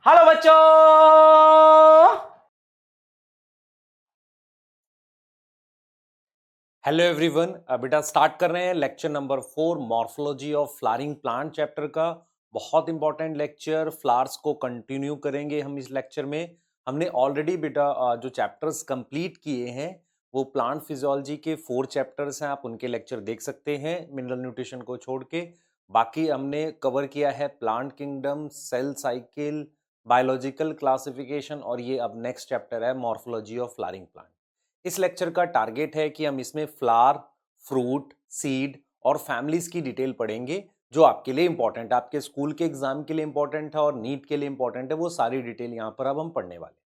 Hello बच्चों। Hello everyone. बेटा start कर रहे हैं lecture number 4 morphology of flowering plant chapter का। बहुत इंपॉर्टेंट लेक्चर, फ्लावर्स को कंटिन्यू करेंगे हम इस लेक्चर में। हमने ऑलरेडी बेटा जो चैप्टर्स कंप्लीट किए हैं वो प्लांट फिजियोलॉजी के 4 चैप्टर्स हैं, आप उनके लेक्चर देख सकते हैं मिनरल न्यूट्रिशन को छोड़ के। बाकी हमने कवर किया है plant kingdom, cell cycle, biological classification, और ये अब नेक्स्ट चैप्टर है मॉर्फोलॉजी ऑफ फ्लावरिंग प्लांट। इस लेक्चर का टारगेट है कि हम इसमें फ्लावर, फ्रूट, सीड और फैमिलीज की डिटेल पढ़ेंगे जो आपके लिए इंपॉर्टेंट है, आपके स्कूल के एग्जाम के लिए इंपॉर्टेंट है और नीट के लिए इंपॉर्टेंट है। वो सारी डिटेल यहाँ पर अब हम पढ़ने वाले हैं।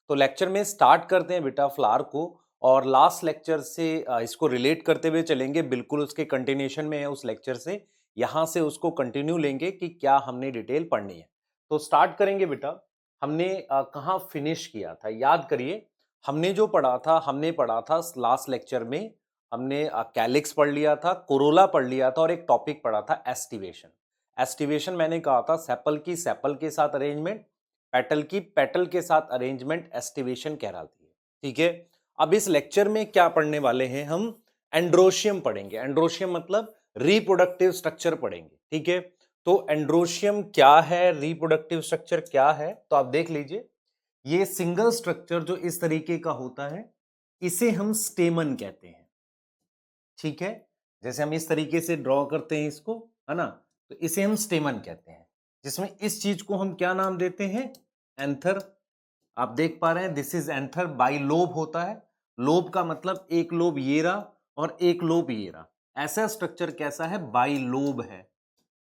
तो लेक्चर में स्टार्ट करते हैं बेटा फ्लावर को, और लास्ट लेक्चर से इसको रिलेट करते हुए चलेंगे, बिल्कुल उसके कंटिन्यूशन में है उस लेक्चर से। यहाँ से उसको कंटिन्यू लेंगे कि क्या हमने डिटेल पढ़नी है। तो स्टार्ट करेंगे बेटा। हमने कहाँ फिनिश किया था याद करिए। हमने जो पढ़ा था, हमने पढ़ा था लास्ट लेक्चर में, हमने कैलिक्स पढ़ लिया था, कोरोला पढ़ लिया था और एक टॉपिक पढ़ा था एस्टिवेशन। एस्टिवेशन मैंने कहा था सेपल की सेपल के साथ अरेंजमेंट, पेटल की पेटल के साथ अरेंजमेंट एस्टिवेशन कहलाती है। ठीक है, अब इस लेक्चर में क्या पढ़ने वाले हैं हम? एंड्रोशियम पढ़ेंगे। एंड्रोशियम मतलब रिप्रोडक्टिव स्ट्रक्चर पढ़ेंगे। ठीक है, तो एंड्रोशियम क्या है, रिप्रोडक्टिव स्ट्रक्चर क्या है, तो आप देख लीजिए। ये सिंगल स्ट्रक्चर जो इस तरीके का होता है इसे हम स्टेमन कहते हैं। ठीक है, जैसे हम इस तरीके से ड्रॉ करते हैं इसको, है ना, तो इसे हम स्टेमन कहते हैं। जिसमें इस चीज को हम क्या नाम देते हैं? एंथर। आप देख पा रहे हैं this is anther. By lobe होता है। लोब का मतलब एक लोब ये रहा और एक लोब ये रहा। ऐसा स्ट्रक्चर कैसा है? बाई लोब है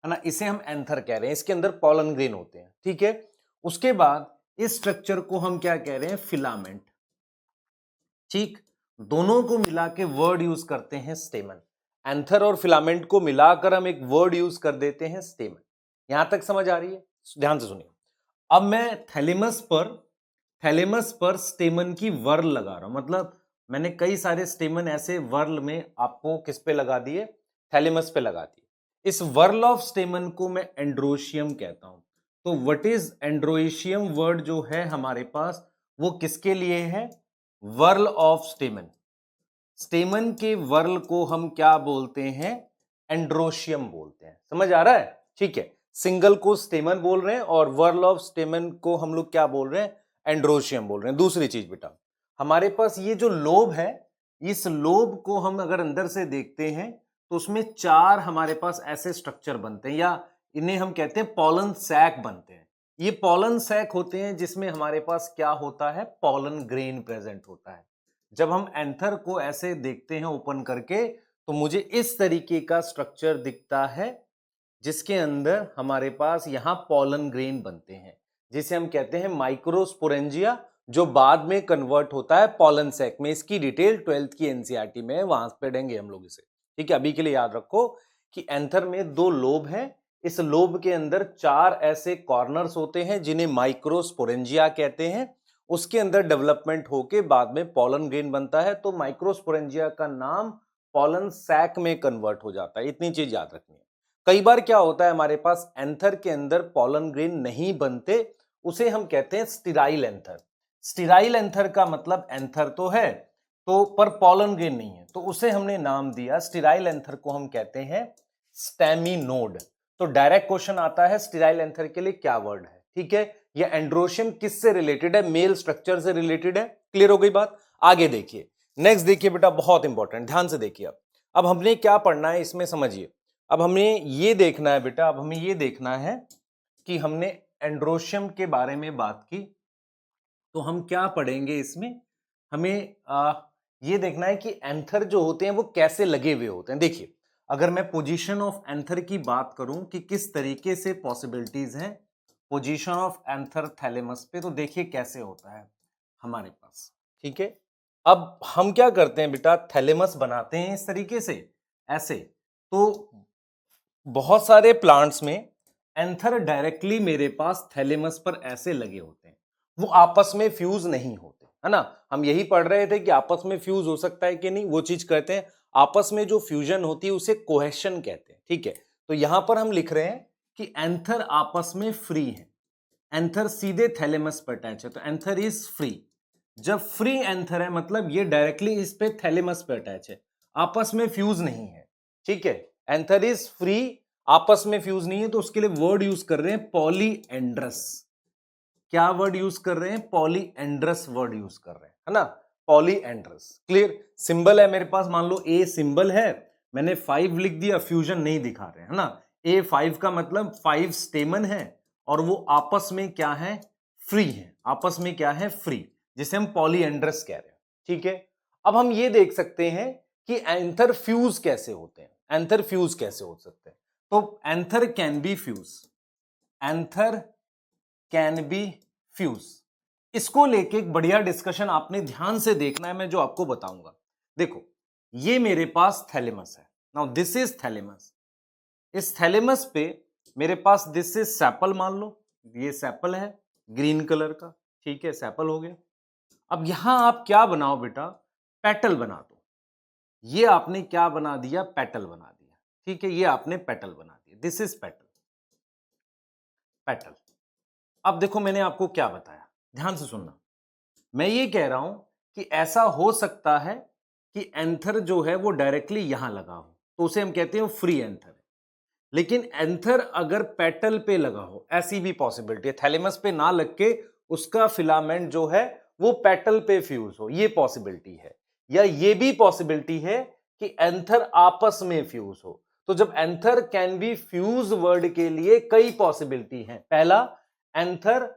ना, इसे हम एंथर कह रहे हैं। इसके अंदर पॉलन ग्रेन होते हैं। ठीक है, उसके बाद इस स्ट्रक्चर को हम क्या कह रहे हैं? फिलामेंट। ठीक, दोनों को मिला के वर्ड यूज करते हैं स्टेमन। एंथर और फिलामेंट को मिलाकर हम एक वर्ड यूज कर देते हैं स्टेमन। यहां तक समझ आ रही है? ध्यान से सुनिए। अब मैं थैलेमस पर स्टेमन की वर्ल लगा रहा हूं। मतलब मैंने कई सारे स्टेमन ऐसे वर्ल में आपको किस पे लगा दिए? थैलेमस पे लगा दिए। इस वर्ल ऑफ स्टेमन को मैं एंड्रोशियम कहता हूं। तो व्हाट इज एंड्रोशियम वर्ड जो है हमारे पास, वो किसके लिए है? Whorl of स्टेमन। स्टेमन के वर्ल को हम क्या बोलते हैं? एंड्रोशियम बोलते हैं। समझ आ रहा है? ठीक है, सिंगल को स्टेमन बोल रहे हैं और वर्ल ऑफ स्टेमन को हम लोग क्या बोल रहे हैं? एंड्रोशियम बोल रहे हैं। दूसरी चीज बेटा, हमारे पास ये जो लोब है, इस लोब को हम अगर अंदर से देखते हैं तो उसमें 4 हमारे पास ऐसे स्ट्रक्चर बनते हैं, या इन्हें हम कहते हैं पॉलन सैक बनते हैं। ये पॉलन सैक होते हैं जिसमें हमारे पास क्या होता है? पॉलन ग्रेन प्रेजेंट होता है। जब हम एंथर को ऐसे देखते हैं ओपन करके तो मुझे इस तरीके का स्ट्रक्चर दिखता है जिसके अंदर हमारे पास यहां पॉलन ग्रेन बनते हैं, जिसे हम कहते हैं माइक्रोस्पोरेंजिया, जो बाद में कन्वर्ट होता है पॉलन सैक में। इसकी डिटेल 12th की एनसीईआरटी में, वहां पढ़ेंगे हम लोग इसे। ठीक है, अभी के लिए याद रखो कि एंथर में 2 लोब हैं। इस लोब के अंदर 4 ऐसे कॉर्नर्स होते हैं जिन्हें माइक्रोस्पोरेंजिया कहते हैं। उसके अंदर डेवलपमेंट होके बाद में पॉलन ग्रेन बनता है, तो माइक्रोस्पोरेंजिया का नाम पॉलन सैक में कन्वर्ट हो जाता है। इतनी चीज याद रखनी है। कई बार क्या होता है, हमारे पास एंथर के अंदर पॉलन ग्रेन नहीं बनते, उसे हम कहते हैं स्टिराइल एंथर। स्टिराइल एंथर का मतलब एंथर तो है तो पर पॉलन ग्रेन नहीं है, तो उसे हमने नाम दिया स्टिराइल एंथर को हम कहते हैं स्टेमिनोड। तो डायरेक्ट क्वेश्चन आता है स्टिराइल एंथर के लिए क्या वर्ड है? ठीक है, ये एंड्रोशियम किससे रिलेटेड है? मेल स्ट्रक्चर से रिलेटेड है। क्लियर हो गई बात? आगे देखिए, नेक्स्ट देखिए बेटा, बहुत इंपॉर्टेंट, ध्यान से देखिए। अब हमने क्या पढ़ना है इसमें समझिए। अब हमें ये देखना है बेटा, अब हमें ये देखना है कि हमने एंड्रोशियम के बारे में बात की, तो हम क्या पढ़ेंगे इसमें? हमें ये देखना है कि एंथर जो होते हैं वो कैसे लगे हुए होते हैं। देखिए, अगर मैं पोजीशन ऑफ एंथर की बात करूं कि किस तरीके से पॉसिबिलिटीज हैं पोजीशन ऑफ एंथर थैलेमस पे, तो देखिए कैसे होता है हमारे पास। ठीक है, अब हम क्या करते हैं बेटा? थैलेमस बनाते हैं इस तरीके से, ऐसे। तो बहुत सारे प्लांट्स में एंथर डायरेक्टली मेरे पास थैलेमस पर ऐसे लगे होते हैं, वो आपस में फ्यूज नहीं होते, है ना। हम यही पढ़ रहे थे कि आपस में फ्यूज हो सकता है कि नहीं, वो चीज कहते हैं आपस में जो फ्यूजन होती है उसे कोहेशन कहते हैं। ठीक है, तो यहां पर हम लिख रहे हैं कि एंथर आपस में फ्री है। एंथर सीधे थैलेमस पर अटैच है, तो एंथर इज फ्री। जब फ्री एंथर है मतलब ये डायरेक्टली इस पे थैलेमस पे अटैच है, आपस में फ्यूज नहीं है, ठीक है। एंथर इज फ्री, आपस में फ्यूज नहीं है, तो उसके लिए वर्ड यूज कर रहे हैं पॉलीएंड्रस। क्या वर्ड यूज कर रहे हैं? पॉलीएंड्रस वर्ड यूज कर रहे हैं, है ना, पॉलीएंड्रस। क्लियर? सिंबल है मेरे पास, मान लो ए सिंबल है, मैंने 5 लिख दिया, फ्यूजन नहीं दिखा रहे, है ना। A5 का मतलब 5 स्टेमन है और वो आपस में क्या है? फ्री है, आपस में क्या है? फ्री, जिसे हम पॉलीएंड्रस कह रहे हैं, ठीक है। अब हम ये देख सकते हैं कि एंथर फ्यूज कैसे होते हैं, एंथर फ्यूज कैसे हो सकते हैं। तो anther can be fuse, anther can be fuse, इसको लेके एक बढ़िया डिस्कशन आपने ध्यान से देखना है, मैं जो आपको बताऊंगा। देखो, ये मेरे पास थैलेमस है, नाउ दिस इज थैलेमस। इस थैलेमस पे मेरे पास दिस इज सैपल, मान लो ये सैपल है ग्रीन कलर का, ठीक है, सैपल हो गया। अब यहां आप क्या बनाओ बेटा? पेटल बना दो। ये आपने क्या बना दिया? पेटल बना दिया, ठीक है, ये आपने पेटल बना दिया, दिस इज पेटल, पेटल। अब देखो मैंने आपको क्या बताया, ध्यान से सुनना। मैं ये कह रहा हूं कि ऐसा हो सकता है कि एंथर जो है वो डायरेक्टली यहां लगा हो, तो उसे हम कहते हैं फ्री एंथर है। लेकिन एंथर अगर पेटल पे लगा हो, ऐसी भी पॉसिबिलिटी है, थैलेमस पे ना लग के उसका फिलामेंट जो है वो पेटल पे फ्यूज हो, ये पॉसिबिलिटी है। या ये भी पॉसिबिलिटी है कि एंथर आपस में फ्यूज हो। तो जब anther can be fuse word के लिए कई पॉसिबिलिटी है। पहला, एंथर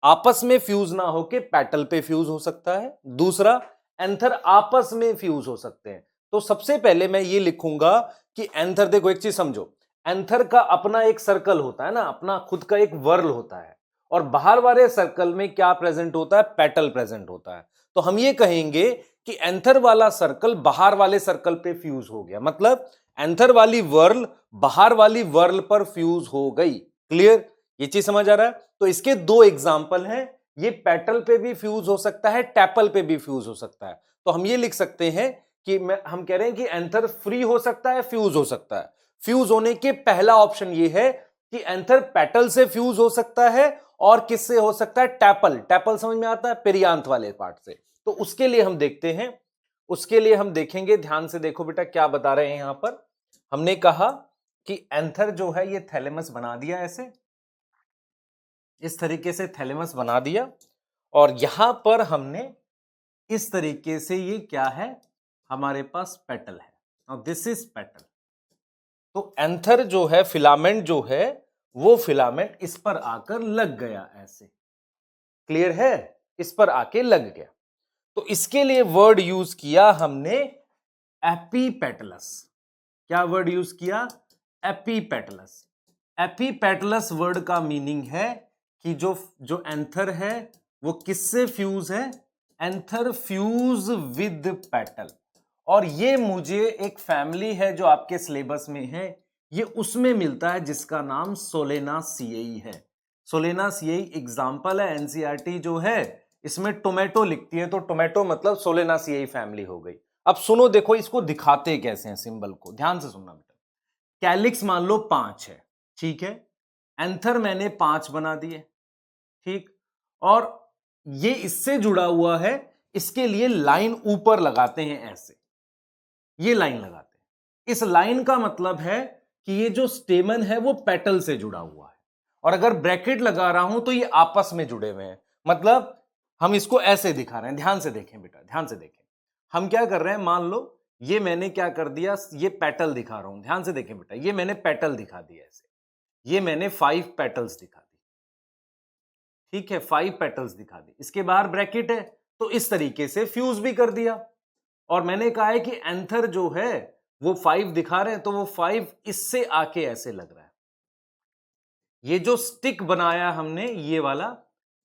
आपस में फ्यूज ना होके पेटल पे फ्यूज हो सकता है। दूसरा, एंथर आपस में फ्यूज हो सकते हैं। तो सबसे पहले मैं ये लिखूंगा कि एंथर, देखो एक चीज समझो, एंथर का अपना एक सर्कल होता है ना, अपना खुद का एक वर्ल होता है, और बाहर वाले सर्कल में क्या प्रेजेंट होता है? पेटल प्रेजेंट होता है। तो हम ये कहेंगे कि एंथर वाला सर्कल बाहर वाले सर्कल पे फ्यूज हो गया, मतलब एंथर वाली वर्ल बाहर वाली वर्ल पर फ्यूज हो गई। क्लियर? ये चीज समझ आ रहा है? तो इसके दो एग्जाम्पल हैं, ये पेटल पे भी फ्यूज हो सकता है, टैपल पे भी फ्यूज हो सकता है। तो हम ये लिख सकते हैं कि हम कह रहे हैं कि एंथर फ्री हो सकता है, फ्यूज हो सकता है। फ्यूज होने के पहला ऑप्शन ये है कि एंथर पेटल से फ्यूज हो सकता है, और किससे हो सकता है? टैपल। टैपल समझ में आता है? पेरियांथ वाले पार्ट से। तो उसके लिए हम देखते हैं, उसके लिए हम देखेंगे, ध्यान से देखो बेटा क्या बता रहे हैं यहां पर। हमने कहा कि एंथर जो है ये थैलेमस बना दिया, ऐसे इस तरीके से थैलेमस बना दिया, और यहां पर हमने इस तरीके से, ये क्या है? हमारे पास पेटल है, नाउ दिस इज पेटल। तो एंथर जो है, फिलामेंट जो है, वो फिलामेंट इस पर आकर लग गया ऐसे। क्लियर है? इस पर आके लग गया। तो इसके लिए वर्ड यूज किया हमने एपीपेटलस। क्या वर्ड यूज किया? एपीपेटलस। एपीपेटलस वर्ड का मीनिंग है कि जो जो एंथर है वो किससे फ्यूज है? Anther fuse with petal. और ये मुझे एक फैमिली है जो आपके सिलेबस में है, ये उसमें मिलता है जिसका नाम सोलेनासिएई है। सोलेनासिएई एग्जाम्पल है, एनसीईआरटी जो है इसमें टोमेटो लिखती है, तो टोमेटो मतलब सोलेनासिएई फैमिली हो गई। अब सुनो, देखो इसको दिखाते कैसे हैं, सिंबल को ध्यान से सुनना बेटा। कैलिक्स मान लो 5 है, ठीक है, एंथर मैंने 5 बना दिए, ठीक, और ये इससे जुड़ा हुआ है, इसके लिए लाइन ऊपर लगाते हैं ऐसे, ये लाइन लगाते हैं। इस लाइन का मतलब है कि ये जो स्टेमन है वो पेटल से जुड़ा हुआ है, और अगर ब्रैकेट लगा रहा हूं तो ये आपस में जुड़े हुए हैं, मतलब हम इसको ऐसे दिखा रहे हैं। ध्यान से देखें बेटा, ध्यान से देखें, हम क्या कर रहे हैं, मान लो ये मैंने क्या कर दिया, ये पेटल दिखा रहा हूं, ध्यान से देखें बेटा, ये मैंने पेटल दिखा दिया ऐसे, ये मैंने 5 पेटल्स दिखा दी, ठीक है, 5 पेटल्स दिखा दी, इसके बाहर ब्रैकेट है, तो इस तरीके से फ्यूज भी कर दिया। और मैंने कहा है कि एंथर जो है वो 5 दिखा रहे हैं, तो वो 5 इससे आके ऐसे लग रहा है। ये जो स्टिक बनाया हमने, ये वाला,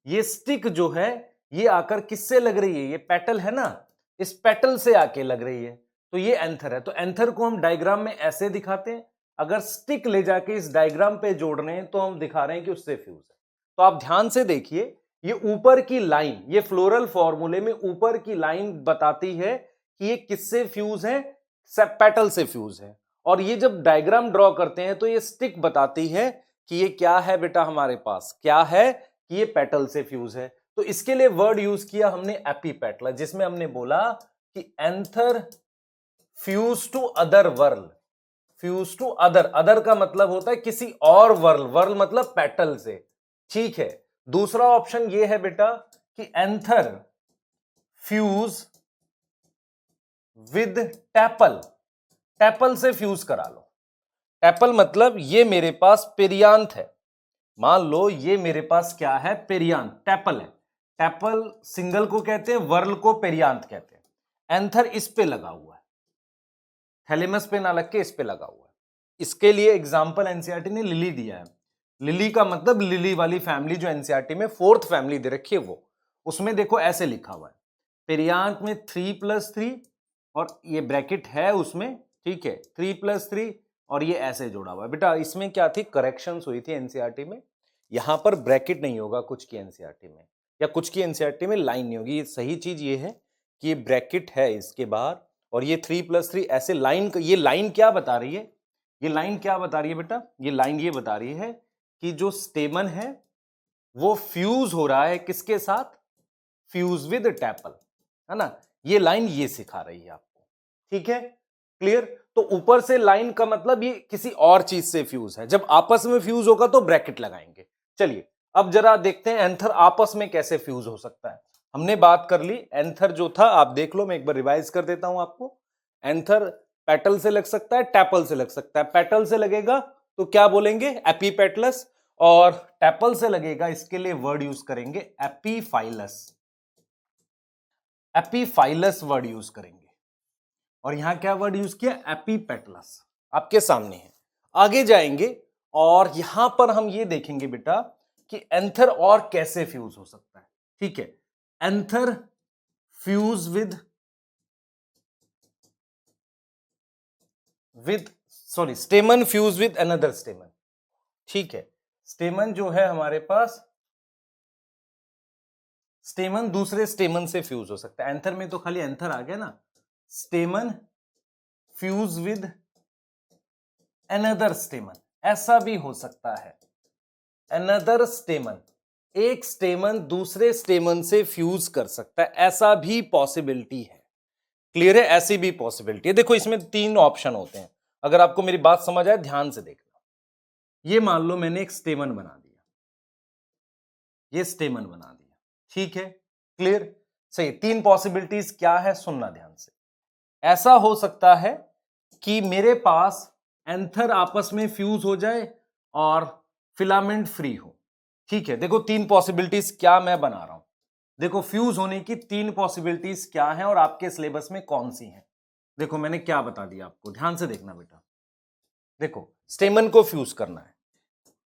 ये स्टिक जो है ये आकर किससे लग रही है? ये पेटल है ना, इस पेटल से आके लग रही है, तो ये एंथर है। तो एंथर को हम डायग्राम में ऐसे दिखाते हैं, अगर स्टिक ले जाके इस डायग्राम पे जोड़ रहे हैं तो हम दिखा रहे हैं कि उससे फ्यूज है। तो आप ध्यान से देखिए, ये ऊपर की लाइन, ये फ्लोरल फॉर्मूले में ऊपर की लाइन बताती है कि ये किससे फ्यूज है? पेटल से फ्यूज है। और ये जब डायग्राम ड्रॉ करते हैं तो ये स्टिक बताती है कि ये क्या है बेटा, हमारे पास क्या है? कि ये पेटल से फ्यूज है, तो इसके लिए वर्ड यूज किया हमने एपीपेटलस, जिसमें हमने बोला कि anther fuse to other whorl, fuse to other, other का मतलब होता है किसी और वर्ल, वर्ल मतलब पेटल से, ठीक है। दूसरा ऑप्शन ये है बेटा कि anther fuse with tepal, tepal से फ्यूज करा लो। टैपल मतलब ये मेरे पास पेरियांथ है, मान लो ये मेरे पास क्या है, पेरियांथ, टैपल है। टैपल सिंगल को कहते हैं, वर्ल को पेरियांथ कहते हैं। एंथर इस पे लगा हुआ है, थैलेमस पे ना लग के इस पे लगा हुआ है। इसके लिए एग्जांपल एनसीईआरटी ने लिली दिया है। लिली का मतलब लिली वाली फैमिली जो एनसीईआरटी में 4th फैमिली दे रखी है वो, उसमें देखो ऐसे लिखा हुआ है, पेरियांथ में 3+3 और ये ब्रैकेट है उसमें, ठीक है, 3+3 और ये ऐसे जोड़ा हुआ है। बेटा इसमें क्या थी, करेक्शंस हुई थी एनसीईआरटी में, यहां पर ब्रैकेट नहीं होगा कुछ की एनसीईआरटी में, या कुछ की एनसीईआरटी में लाइन नहीं होगी। ये सही चीज ये है कि ये ब्रैकेट है इसके बाहर और ये 3+3 ऐसे लाइन, ये लाइन क्या बता रही है, ये लाइन क्या बता रही है बेटा, ये लाइन ये बता रही है कि जो स्टेमन है वो फ्यूज हो रहा है किसके साथ, फ्यूज विद टैपल, है ना। ये लाइन ये सिखा रही है आपको, ठीक है, क्लियर। तो ऊपर से लाइन का मतलब ये किसी और चीज से फ्यूज है, जब आपस में फ्यूज होगा तो ब्रैकेट लगाएंगे। चलिए अब जरा देखते हैं एंथर आपस में कैसे फ्यूज हो सकता है। हमने बात कर ली एंथर जो था, आप देख लो, मैं एक बार रिवाइज कर देता हूं आपको। एंथर पेटल से लग सकता है, टैपल से लग सकता है। पेटल से लगेगा तो क्या बोलेंगे, एपीपेटलस, और टैपल से लगेगा इसके लिए वर्ड यूज करेंगे एपीफाइलस, एपीफाइलस वर्ड यूज करेंगे। और यहां क्या वर्ड यूज किया, एपीपेटलस, आपके सामने है। आगे जाएंगे और यहां पर हम ये देखेंगे बेटा कि एंथर और कैसे फ्यूज हो सकता है, ठीक है। Anther fuse with sorry स्टेमन fuse with another स्टेमन, ठीक है। स्टेमन जो है हमारे पास, स्टेमन दूसरे स्टेमन से फ्यूज हो सकता है। एंथर में तो खाली एंथर आ गया ना, स्टेमन फ्यूज विद अनदर स्टेमन, ऐसा भी हो सकता है। अनदर स्टेमन, एक स्टेमन दूसरे स्टेमन से फ्यूज कर सकता है, ऐसा भी पॉसिबिलिटी है, क्लियर है, ऐसी भी पॉसिबिलिटी है। देखो इसमें 3 ऑप्शन होते हैं, अगर आपको मेरी बात समझ आए ध्यान से देखना। ये मान लो मैंने एक स्टेमन बना दिया, ये स्टेमन बना दिया, ठीक है, क्लियर, सही। 3 पॉसिबिलिटीज क्या है, सुनना ध्यान से। ऐसा हो सकता है कि मेरे पास एंथर आपस में फ्यूज हो जाए और फिलामेंट फ्री हो, ठीक है। देखो 3 पॉसिबिलिटीज क्या मैं बना रहा हूं, देखो फ्यूज होने की 3 पॉसिबिलिटीज क्या हैं और आपके सिलेबस में कौन सी हैं। देखो मैंने क्या बता दिया आपको, ध्यान से देखना बेटा। देखो स्टेमन को फ्यूज करना है,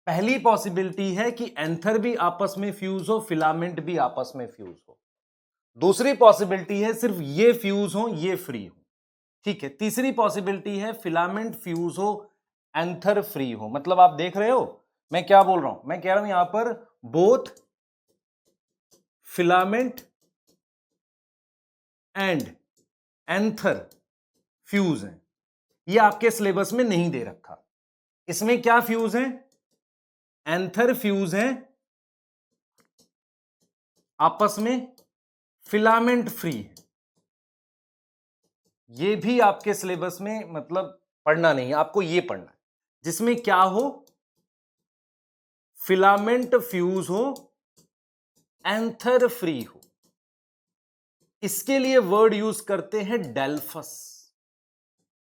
पहली पॉसिबिलिटी है कि एंथर भी आपस में फ्यूज हो, फिलामेंट भी आपस में फ्यूज हो। दूसरी पॉसिबिलिटी है सिर्फ ये फ्यूज हो, ये फ्री हो, ठीक है। तीसरी पॉसिबिलिटी है फिलामेंट फ्यूज हो, एंथर फ्री हो। मतलब आप देख रहे हो मैं क्या बोल रहा हूं, मैं कह रहा हूं यहां पर both filament and anther fuse है। ये आपके सिलेबस में नहीं दे रखा। इसमें क्या फ्यूज है, एंथर फ्यूज है आपस में, फिलामेंट फ्री है। ये भी आपके सिलेबस में मतलब पढ़ना नहीं है, आपको ये पढ़ना है जिसमें क्या हो, फिलामेंट फ्यूज हो, एंथर फ्री हो। इसके लिए वर्ड यूज करते हैं डेल्फस।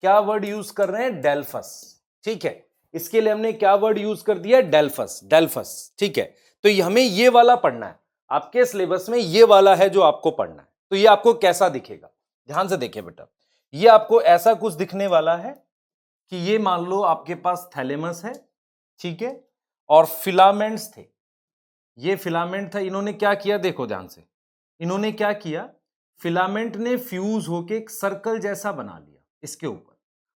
क्या वर्ड यूज कर रहे हैं, डेल्फस, ठीक है। इसके लिए हमने क्या वर्ड यूज कर दिया, डेल्फस, डेल्फस, ठीक है। तो हमें ये वाला पढ़ना है, आपके सिलेबस में ये वाला है जो आपको पढ़ना है। तो ये आपको कैसा दिखेगा, ध्यान से देखिए बेटा। ये आपको ऐसा कुछ दिखने वाला है कि ये मान लो आपके पास थैलेमस है, ठीक है, और फिलामेंट्स थे, ये फिलामेंट था। इन्होंने क्या किया, देखो ध्यान से, इन्होंने क्या किया, फिलामेंट ने फ्यूज होके एक सर्कल जैसा बना लिया इसके ऊपर।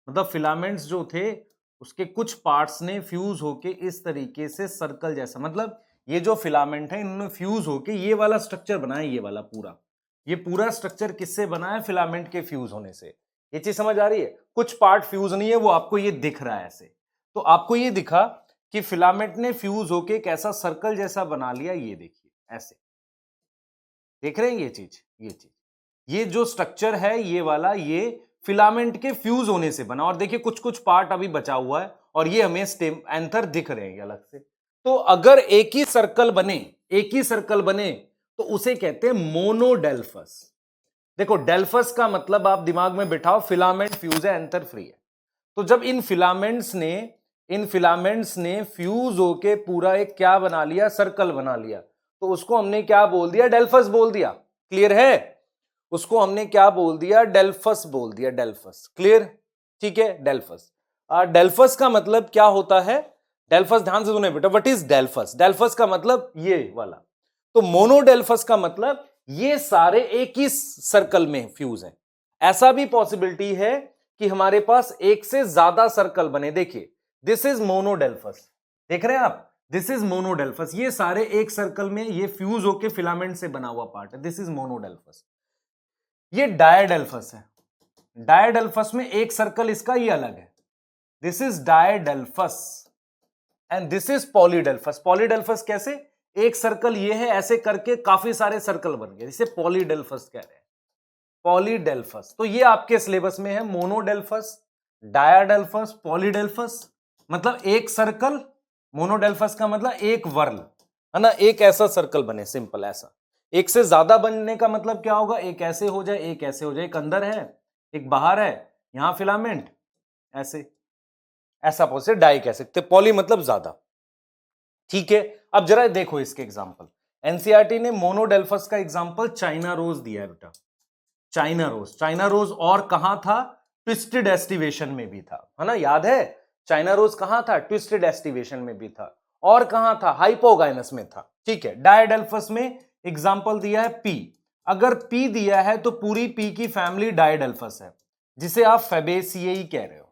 मतलब फिलामेंट्स जो थे उसके कुछ पार्ट्स ने फ्यूज होके इस तरीके से सर्कल जैसा, मतलब ये जो फिलामेंट है इन्होंने फ्यूज होके ये वाला स्ट्रक्चर बनाया, ये वाला पूरा, ये पूरा स्ट्रक्चर किससे बना है, फिलामेंट के फ्यूज होने से। ये चीज समझ आ रही है, कुछ पार्ट फ्यूज नहीं है, वो आपको ये दिख रहा है ऐसे। तो आपको ये दिखा कि फिलामेंट ने फ्यूज होके एक ऐसा सर्कल जैसा बना लिया, ये देखिए ऐसे, देख रहे हैं ये चीज, ये जो स्ट्रक्चर है ये वाला, ये फिलामेंट के फ्यूज होने से बना। और देखिए कुछ कुछ पार्ट अभी बचा हुआ है और ये हमें स्टेम एंथर दिख रहे हैं अलग से। तो अगर एक ही सर्कल बने तो उसे कहते हैं मोनोडेल्फस। देखो डेल्फस का मतलब आप दिमाग में बिठाओ, फिलामेंट फ्यूज है, एंथर फ्री है। तो जब इन फिलामेंट्स ने फ्यूज होके पूरा एक क्या बना लिया, सर्कल बना लिया, तो उसको हमने क्या बोल दिया, डेल्फस बोल दिया। क्लियर है? उसको हमने क्या बोल दिया, डेल्फस बोल दिया, डेल्फस। क्लियर? ठीक है, डेल्फस। डेल्फस का मतलब क्या होता है? डेल्फस ध्यान से सुने बेटा, व्हाट इज डेल्फस? डेल्फस का मतलब ये वाला। तो मोनोडेल्फस का मतलब ये सारे एक ही सर्कल में फ्यूज हैं। ऐसा भी पॉसिबिलिटी है कि हमारे पास एक से ज्यादा सर्कल बने। देखिए दिस इज मोनोडेल्फस, देख रहे हैं आप, दिस इज मोनोडेल्फस। ये सारे एक सर्कल में ये फ्यूज होके फिलामेंट से बना हुआ पार्ट है, दिस इज मोनोडेल्फस। ये डायडेल्फस है। डायडेल्फस में एक सर्कल इसका ये अलग है, this is diadelphous. And this is polyadelphous. Polyadelphous कैसे? एक सर्कल ये है, ऐसे करके काफी सारे सर्कल बन गए, जिसे पॉलीडेल्फस कह रहे हैं, पॉलीडेल्फस। तो ये आपके सिलेबस में है, मोनोडेल्फस, डायाडेल्फस, पॉलीडेल्फस। मतलब एक सर्कल, मोनोडेल्फस का मतलब एक वर्ल है ना, एक ऐसा सर्कल बने, सिंपल ऐसा। एक से ज्यादा बनने का मतलब क्या होगा, एक ऐसे हो जाए, एक ऐसे हो जाए, एक अंदर है एक बाहर है, यहां फिलामेंट ऐसे, ऐसा पॉसिबल डाई कह सकते। पॉली मतलब ज्यादा। ठीक है, अब जरा देखो इसके एग्जांपल। एनसीईआरटी ने मोनोडेल्फस का एग्जांपल चाइना रोज दिया है बेटा, चाइना रोज और कहां था, ट्विस्टेड एस्टिवेशन में भी था, है ना, याद है? चाइना रोज कहां था, ट्विस्टेड एस्टिवेशन में भी था, और कहां था, हाइपोगाइनस में था। ठीक है, डायडेल्फस में एग्जांपल दिया है पी। अगर पी दिया है तो पूरी पी की फैमिली डायडेल्फस है, जिसे आप फेबेसिएई कह रहे हो।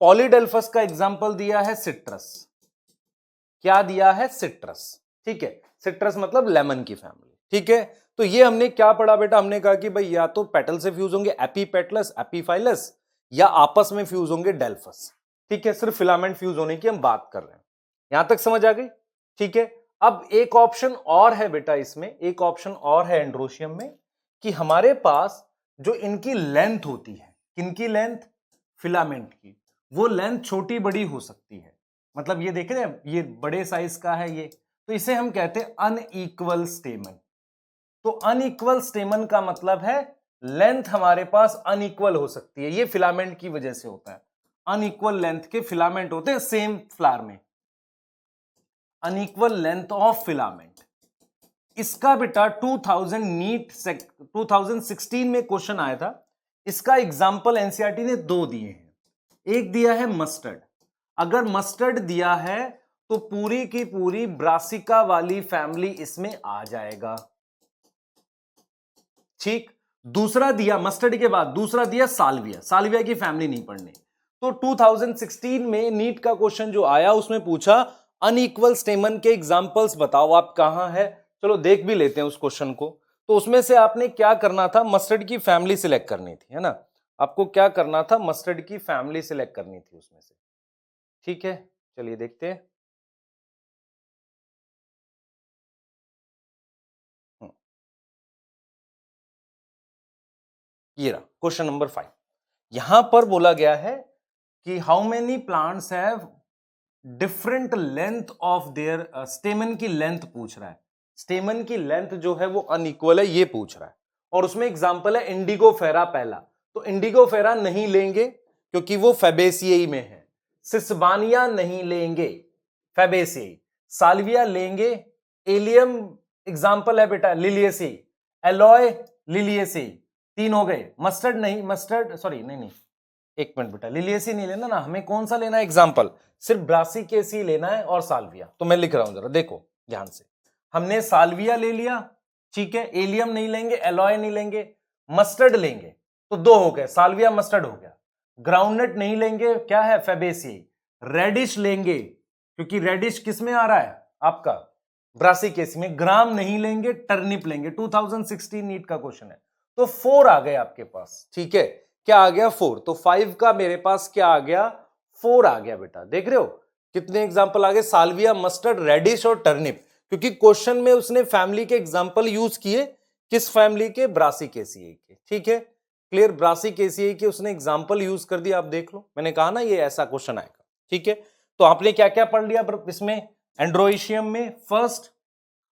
पॉलीडेल्फस का एग्जांपल दिया है सिट्रस। क्या दिया है, सिट्रस। ठीक है, सिट्रस मतलब लेमन की फैमिली। ठीक है, तो ये हमने क्या पढ़ा बेटा, हमने कहा कि भाई या तो पेटल से फ्यूज होंगे एपीपेटलस, एपीफाइलस, या आपस में फ्यूज होंगे डेल्फस। ठीक है, सिर्फ फिलामेंट फ्यूज होने की हम बात कर रहे हैं, यहां तक समझ आ गई? ठीक है, अब एक ऑप्शन और है बेटा इसमें, एक ऑप्शन और है एंड्रोशियम में, कि हमारे पास जो इनकी लेंथ होती है, किनकी लेंथ, फिलामेंट की, वो लेंथ छोटी बड़ी हो सकती है। मतलब ये देख रहे हैं, ये बड़े साइज का है ये, तो इसे हम कहते हैं अनइक्वल स्टेमन। तो अनइक्वल स्टेमन का मतलब है लेंथ हमारे पास अनइक्वल हो सकती है, ये फिलामेंट की वजह से होता है। अनइक्वल लेंथ के फिलामेंट होते हैं सेम फ्लावर में, अनइक्वल लेंथ ऑफ फिलामेंट। इसका बेटा 2016 में क्वेश्चन आया था। इसका एग्जाम्पल एनसीईआरटी ने दो दिए हैं। एक दिया है मस्टर्ड। अगर मस्टर्ड दिया है तो पूरी की पूरी ब्रासिका वाली फैमिली इसमें आ जाएगा। ठीक, दूसरा दिया मस्टर्ड के बाद, दूसरा दिया साल्विया। साल्विया की फैमिली नहीं पढ़नी। तो 2016 में नीट का क्वेश्चन जो आया उसमें पूछा अनइक्वल स्टेमन के एग्जांपल्स बताओ, आप कहां है। चलो देख भी लेते हैं उस क्वेश्चन को। तो उसमें से आपने क्या करना था, मस्टर्ड की फैमिली सिलेक्ट करनी थी, है ना। आपको क्या करना था, मस्टर्ड की फैमिली सिलेक्ट करनी थी उसमें से। ठीक है, चलिए देखते हैं। ये रहा क्वेश्चन नंबर 5। यहां पर बोला गया है कि how many plants have different length of their, स्टेमन की लेंथ पूछ रहा है। स्टेमन की लेंथ जो है वो अनइक्वल है, ये पूछ रहा है। और उसमें एग्जांपल है इंडिगोफेरा पहला। तो इंडिगोफेरा नहीं लेंगे क्योंकि वो फेबेसिएई में है। सिसबानिया नहीं लेंगे, फेबेसिएई। साल्विया लेंगे, एलियम एग्जांपल है बेटा लिलियेसी, एलॉय लिलियेसी। तीन हो गए। मस्टर्ड नहीं, मस्टर्ड सॉरी नहीं, एक मिनट बेटा, लिलियेसी नहीं लेना ना, हमें कौन सा लेना है एग्जांपल, सिर्फ ब्रासिकेसी लेना है और साल्विया। तो मैं लिख रहा हूं, जरा देखो ध्यान से। हमने साल्विया ले लिया, ठीक है, एलियम नहीं लेंगे, एलॉय नहीं लेंगे, मस्टर्ड लेंगे, तो दो हो गए, साल्विया मस्टर्ड हो गया। ग्राउंडनट नहीं लेंगे, क्या है, फेबेसी। रेडिश लेंगे क्योंकि रेडिश किस में आ रहा है आपका, ब्रासिकेसी में। ग्राम नहीं लेंगे, टर्निप लेंगे। 2016 नीट का क्वेश्चन है। तो 4 आ गए आपके पास। ठीक है, क्या आ गया, 4। तो 5 का मेरे पास क्या आ गया, 4 आ गया बेटा, देख रहे हो। कितने एग्जाम्पल आ गए? साल्विया, मस्टर्ड, रेडिश और टर्निप, क्योंकि क्वेश्चन में उसने फैमिली के एग्जाम्पल यूज किए, किस फैमिली के? ब्रासिकेसिए के। ठीक है, क्लियर, ब्रासिकेसिए के उसने एग्जाम्पल यूज कर दिया। आप देख लो, मैंने कहा ना ये ऐसा क्वेश्चन आएगा। ठीक है, तो आपने क्या क्या पढ़ लिया इसमें एंड्रोइशियम में? फर्स्ट,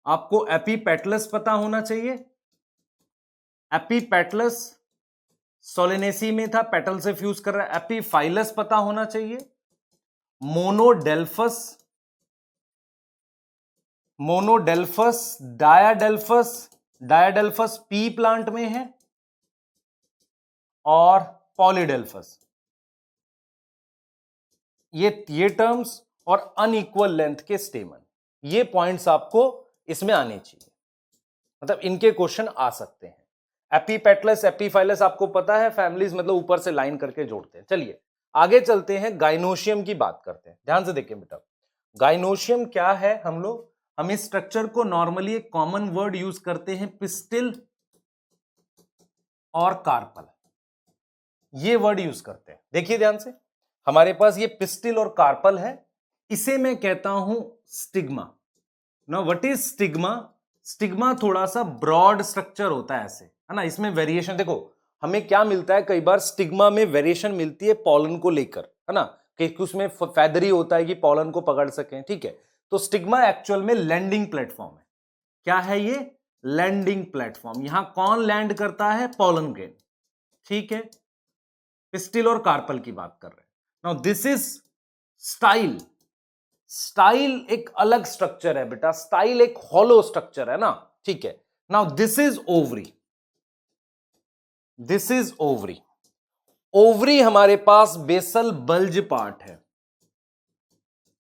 आपको एपीपेटलस पता होना चाहिए। एपीपेटलस सोलेनेसी में था, पेटल से फ्यूज कर रहा है। एपीफाइलस पता होना चाहिए। मोनोडेल्फस, मोनोडेल्फस, डायाडेल्फस, डायाडेल्फस पी प्लांट में है, और पॉलीडेल्फस। ये टर्म्स और अनइक्वल लेंथ के स्टेमन, ये पॉइंट्स आपको इसमें आने चाहिए, मतलब इनके क्वेश्चन आ सकते हैं। एपीपेटलस, एपीफाइलस आपको पता है, फैमिलीज मतलब ऊपर से लाइन करके जोड़ते हैं। चलिए आगे चलते हैं, गाइनोशियम की बात करते हैं। ध्यान से देखिए बेटा, गाइनोशियम क्या है? हम इस स्ट्रक्चर को नॉर्मली एक कॉमन वर्ड यूज करते हैं, पिस्टिल और कार्पल, ये वर्ड यूज करते हैं। देखिए ध्यान से, हमारे पास ये पिस्टिल और कार्पल है, इसे मैं कहता हूं stigma. Now what is stigma? Stigma थोड़ा सा ब्रॉड स्ट्रक्चर होता है, ऐसे है ना, इसमें वेरिएशन देखो, हमें क्या मिलता है, कई बार स्टिग्मा में वेरिएशन मिलती है पॉलन को लेकर, है ना, कि उसमें फैदरी होता है कि पॉलन को पकड़ सकें। ठीक है, तो स्टिग्मा एक्चुअल में लैंडिंग प्लेटफॉर्म है। क्या है ये? Landing platform. यहां कौन लैंड करता है? Pollen grain. ठीक है, पिस्टिल और कार्पल की बात कर रहे हैं। Now this is style. Style एक अलग स्ट्रक्चर है बेटा, स्टाइल एक हॉलो स्ट्रक्चर है ना। ठीक है, now this is ovary, this is ovary. Ovary हमारे पास बेसल बल्ज पार्ट है,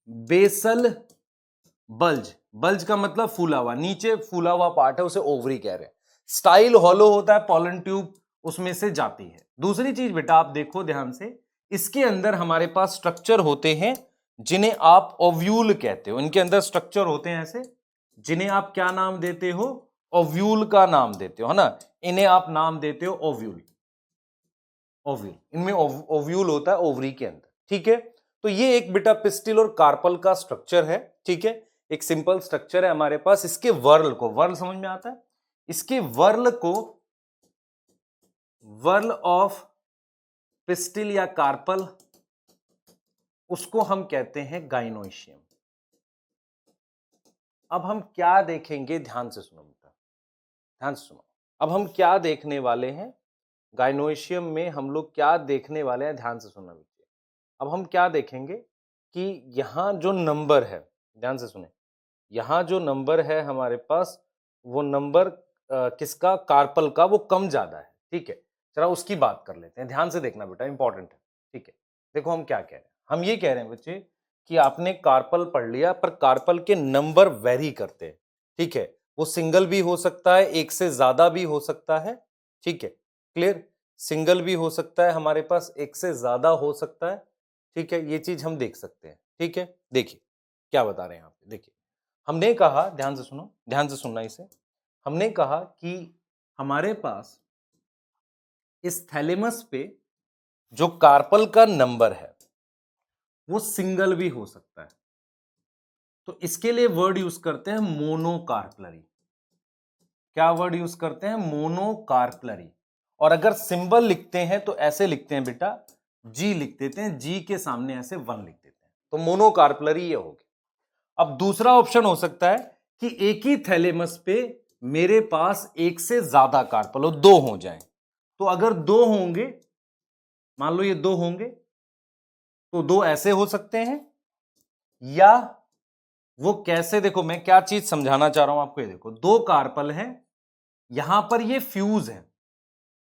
बेसल बल्ज, बल्ज का मतलब फूला हुआ, नीचे फूला हुआ पार्ट है, उसे ओवरी कह रहे हैं। स्टाइल हॉलो होता है, पॉलन ट्यूब उसमें से जाती है। दूसरी चीज बेटा आप देखो ध्यान से, इसके अंदर हमारे पास स्ट्रक्चर होते हैं जिन्हें आप ओव्यूल कहते हो। इनके अंदर स्ट्रक्चर होते हैं ऐसे, जिन्हें आप क्या नाम देते हो? ओव्यूल का नाम देते हो, है ना, इन्हें आप नाम देते हो ओव्यूल। ओव्यूल, इनमें ओव्यूल होता है ओवरी के अंदर। ठीक है, तो ये एक बेटा पिस्टिल और कार्पल का स्ट्रक्चर है। ठीक है, एक सिंपल स्ट्रक्चर है हमारे पास। इसके वर्ल को, वर्ल समझ में आता है? इसके वर्ल को, वर्ल ऑफ पिस्टिल या कार्पल, उसको हम कहते हैं गाइनोइशियम। अब हम क्या देखेंगे, ध्यान से सुनो बेटा, ध्यान से सुनो। अब हम क्या देखने वाले हैं गाइनोइशियम में? हम लोग क्या देखने वाले हैं, ध्यान से सुनना बेटा। अब हम क्या देखेंगे कि यहां जो नंबर है, ध्यान से सुने, यहां जो नंबर है हमारे पास, वो नंबर किसका? कार्पल का, वो कम ज्यादा है। ठीक है, जरा उसकी बात कर लेते हैं, ध्यान से देखना बेटा, इंपॉर्टेंट है। ठीक है, देखो हम क्या कह रहे हैं, हम ये कह रहे हैं बच्चे कि आपने कार्पल पढ़ लिया, पर कार्पल के नंबर वेरी करते हैं। ठीक है, वो सिंगल भी हो सकता है, एक से ज्यादा भी हो सकता है। ठीक है, क्लियर, सिंगल भी हो सकता है हमारे पास, एक से ज्यादा हो सकता है। ठीक है, ये चीज हम देख सकते हैं। ठीक है, देखिए क्या बता रहे हैं यहाँ पे, देखिए हमने कहा, ध्यान से सुनो, ध्यान से सुनना इसे, हमने कहा कि हमारे पास इस थैलेमस पे जो कार्पल का नंबर है वो सिंगल भी हो सकता है, तो इसके लिए वर्ड यूज करते हैं मोनोकार्पलरी। क्या वर्ड यूज करते हैं? मोनोकार्पलरी। और अगर सिंबल लिखते हैं तो ऐसे लिखते हैं बेटा, जी लिख देते हैं, जी के सामने ऐसे 1 लिख देते हैं, तो मोनोकार्पलरी ये हो गया। अब दूसरा ऑप्शन हो सकता है कि एक ही थैलेमस पे मेरे पास एक से ज्यादा कार्पल हो, 2 हो जाएं। तो अगर 2 होंगे, मान लो ये 2 होंगे, तो 2 ऐसे हो सकते हैं, या वो कैसे, देखो मैं क्या चीज समझाना चाह रहा हूं आपको, ये देखो 2 कार्पल हैं, यहां पर ये फ्यूज है।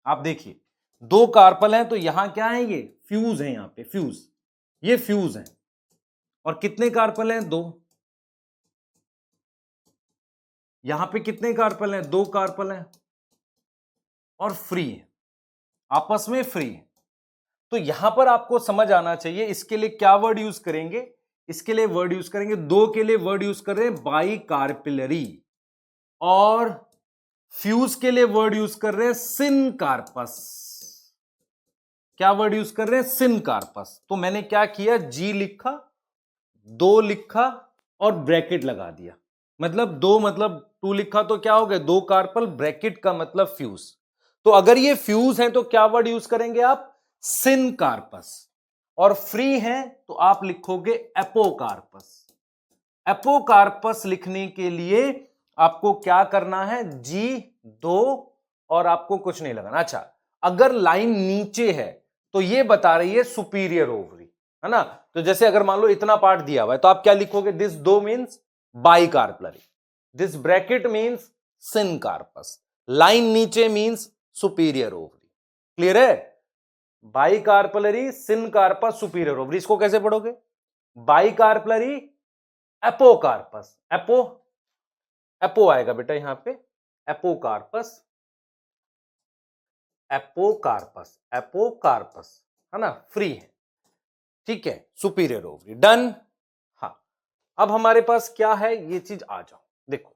आप देखिए 2 कार्पल हैं, तो यहां क्या है? ये फ्यूज है, यहां पे फ्यूज, ये फ्यूज है। और कितने कार्पल हैं? 2। यहां पे कितने कार्पल हैं? 2 कार्पल हैं, और फ्री है, आपस में फ्री है। तो यहां पर आपको समझ आना चाहिए, इसके लिए क्या वर्ड यूज करेंगे? इसके लिए वर्ड यूज करेंगे, 2 के लिए वर्ड यूज कर रहे हैं बाई कार्पिलरी, और फ्यूज के लिए वर्ड यूज कर रहे हैं सिनकार्पस। क्या वर्ड यूज कर रहे हैं? सिनकार्पस। तो मैंने क्या किया, जी लिखा, 2 लिखा और ब्रैकेट लगा दिया, मतलब 2 मतलब 2 लिखा तो क्या हो गया, 2 कार्पल, ब्रैकेट का मतलब फ्यूज। तो अगर ये फ्यूज है तो क्या वर्ड यूज करेंगे आप, सिन कार्पस। और फ्री है तो आप लिखोगे एपोकार्पस। एपोकार्पस लिखने के लिए आपको क्या करना है, G2 और आपको कुछ नहीं लगाना। अच्छा, अगर लाइन नीचे है तो ये बता रही है सुपीरियर ओवरी, है ना। तो जैसे अगर मान लो इतना पार्ट दिया हुआ है तो आप क्या लिखोगे, this 2 means bicarpellary, this bracket means syncarpous, line नीचे मीन्स सुपीरियर ओवरी। क्लियर है, बाइकार्पलरी, सिनकार्पस, सुपीरियर ओवरी। इसको कैसे पढ़ोगे, बाइकार्पलरी एपोकार्पस, एपो एपो आएगा बेटा यहां पे, एपोकार्पस, एपोकार्पस, एपोकार्पस, है ना, फ्री है, ठीक है, सुपीरियर ओवरी, डन। हाँ, अब हमारे पास क्या है, ये चीज आ जाओ देखो।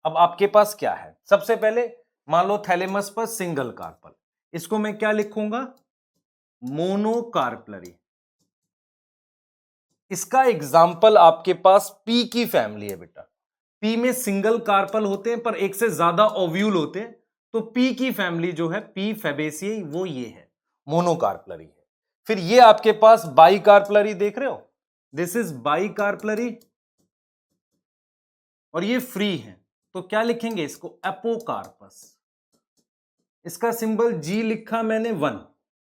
अब आपके पास क्या है, सबसे पहले मान लो थैलेमस पर सिंगल कार्पल, इसको मैं क्या लिखूंगा, मोनोकार्पलरी। इसका एग्जाम्पल आपके पास पी की फैमिली है बेटा, पी में सिंगल कार्पल होते हैं पर एक से ज्यादा ओव्यूल होते हैं, तो पी की फैमिली जो है पी फैबेसियाई वो ये है, मोनोकार्पलरी है। फिर ये आपके पास बाइकार्पलरी देख रहे हो, दिस इज बाइकार्पलरी और ये फ्री है, तो क्या लिखेंगे इसको, एपोकार्पस। इसका सिंबल जी लिखा मैंने 1,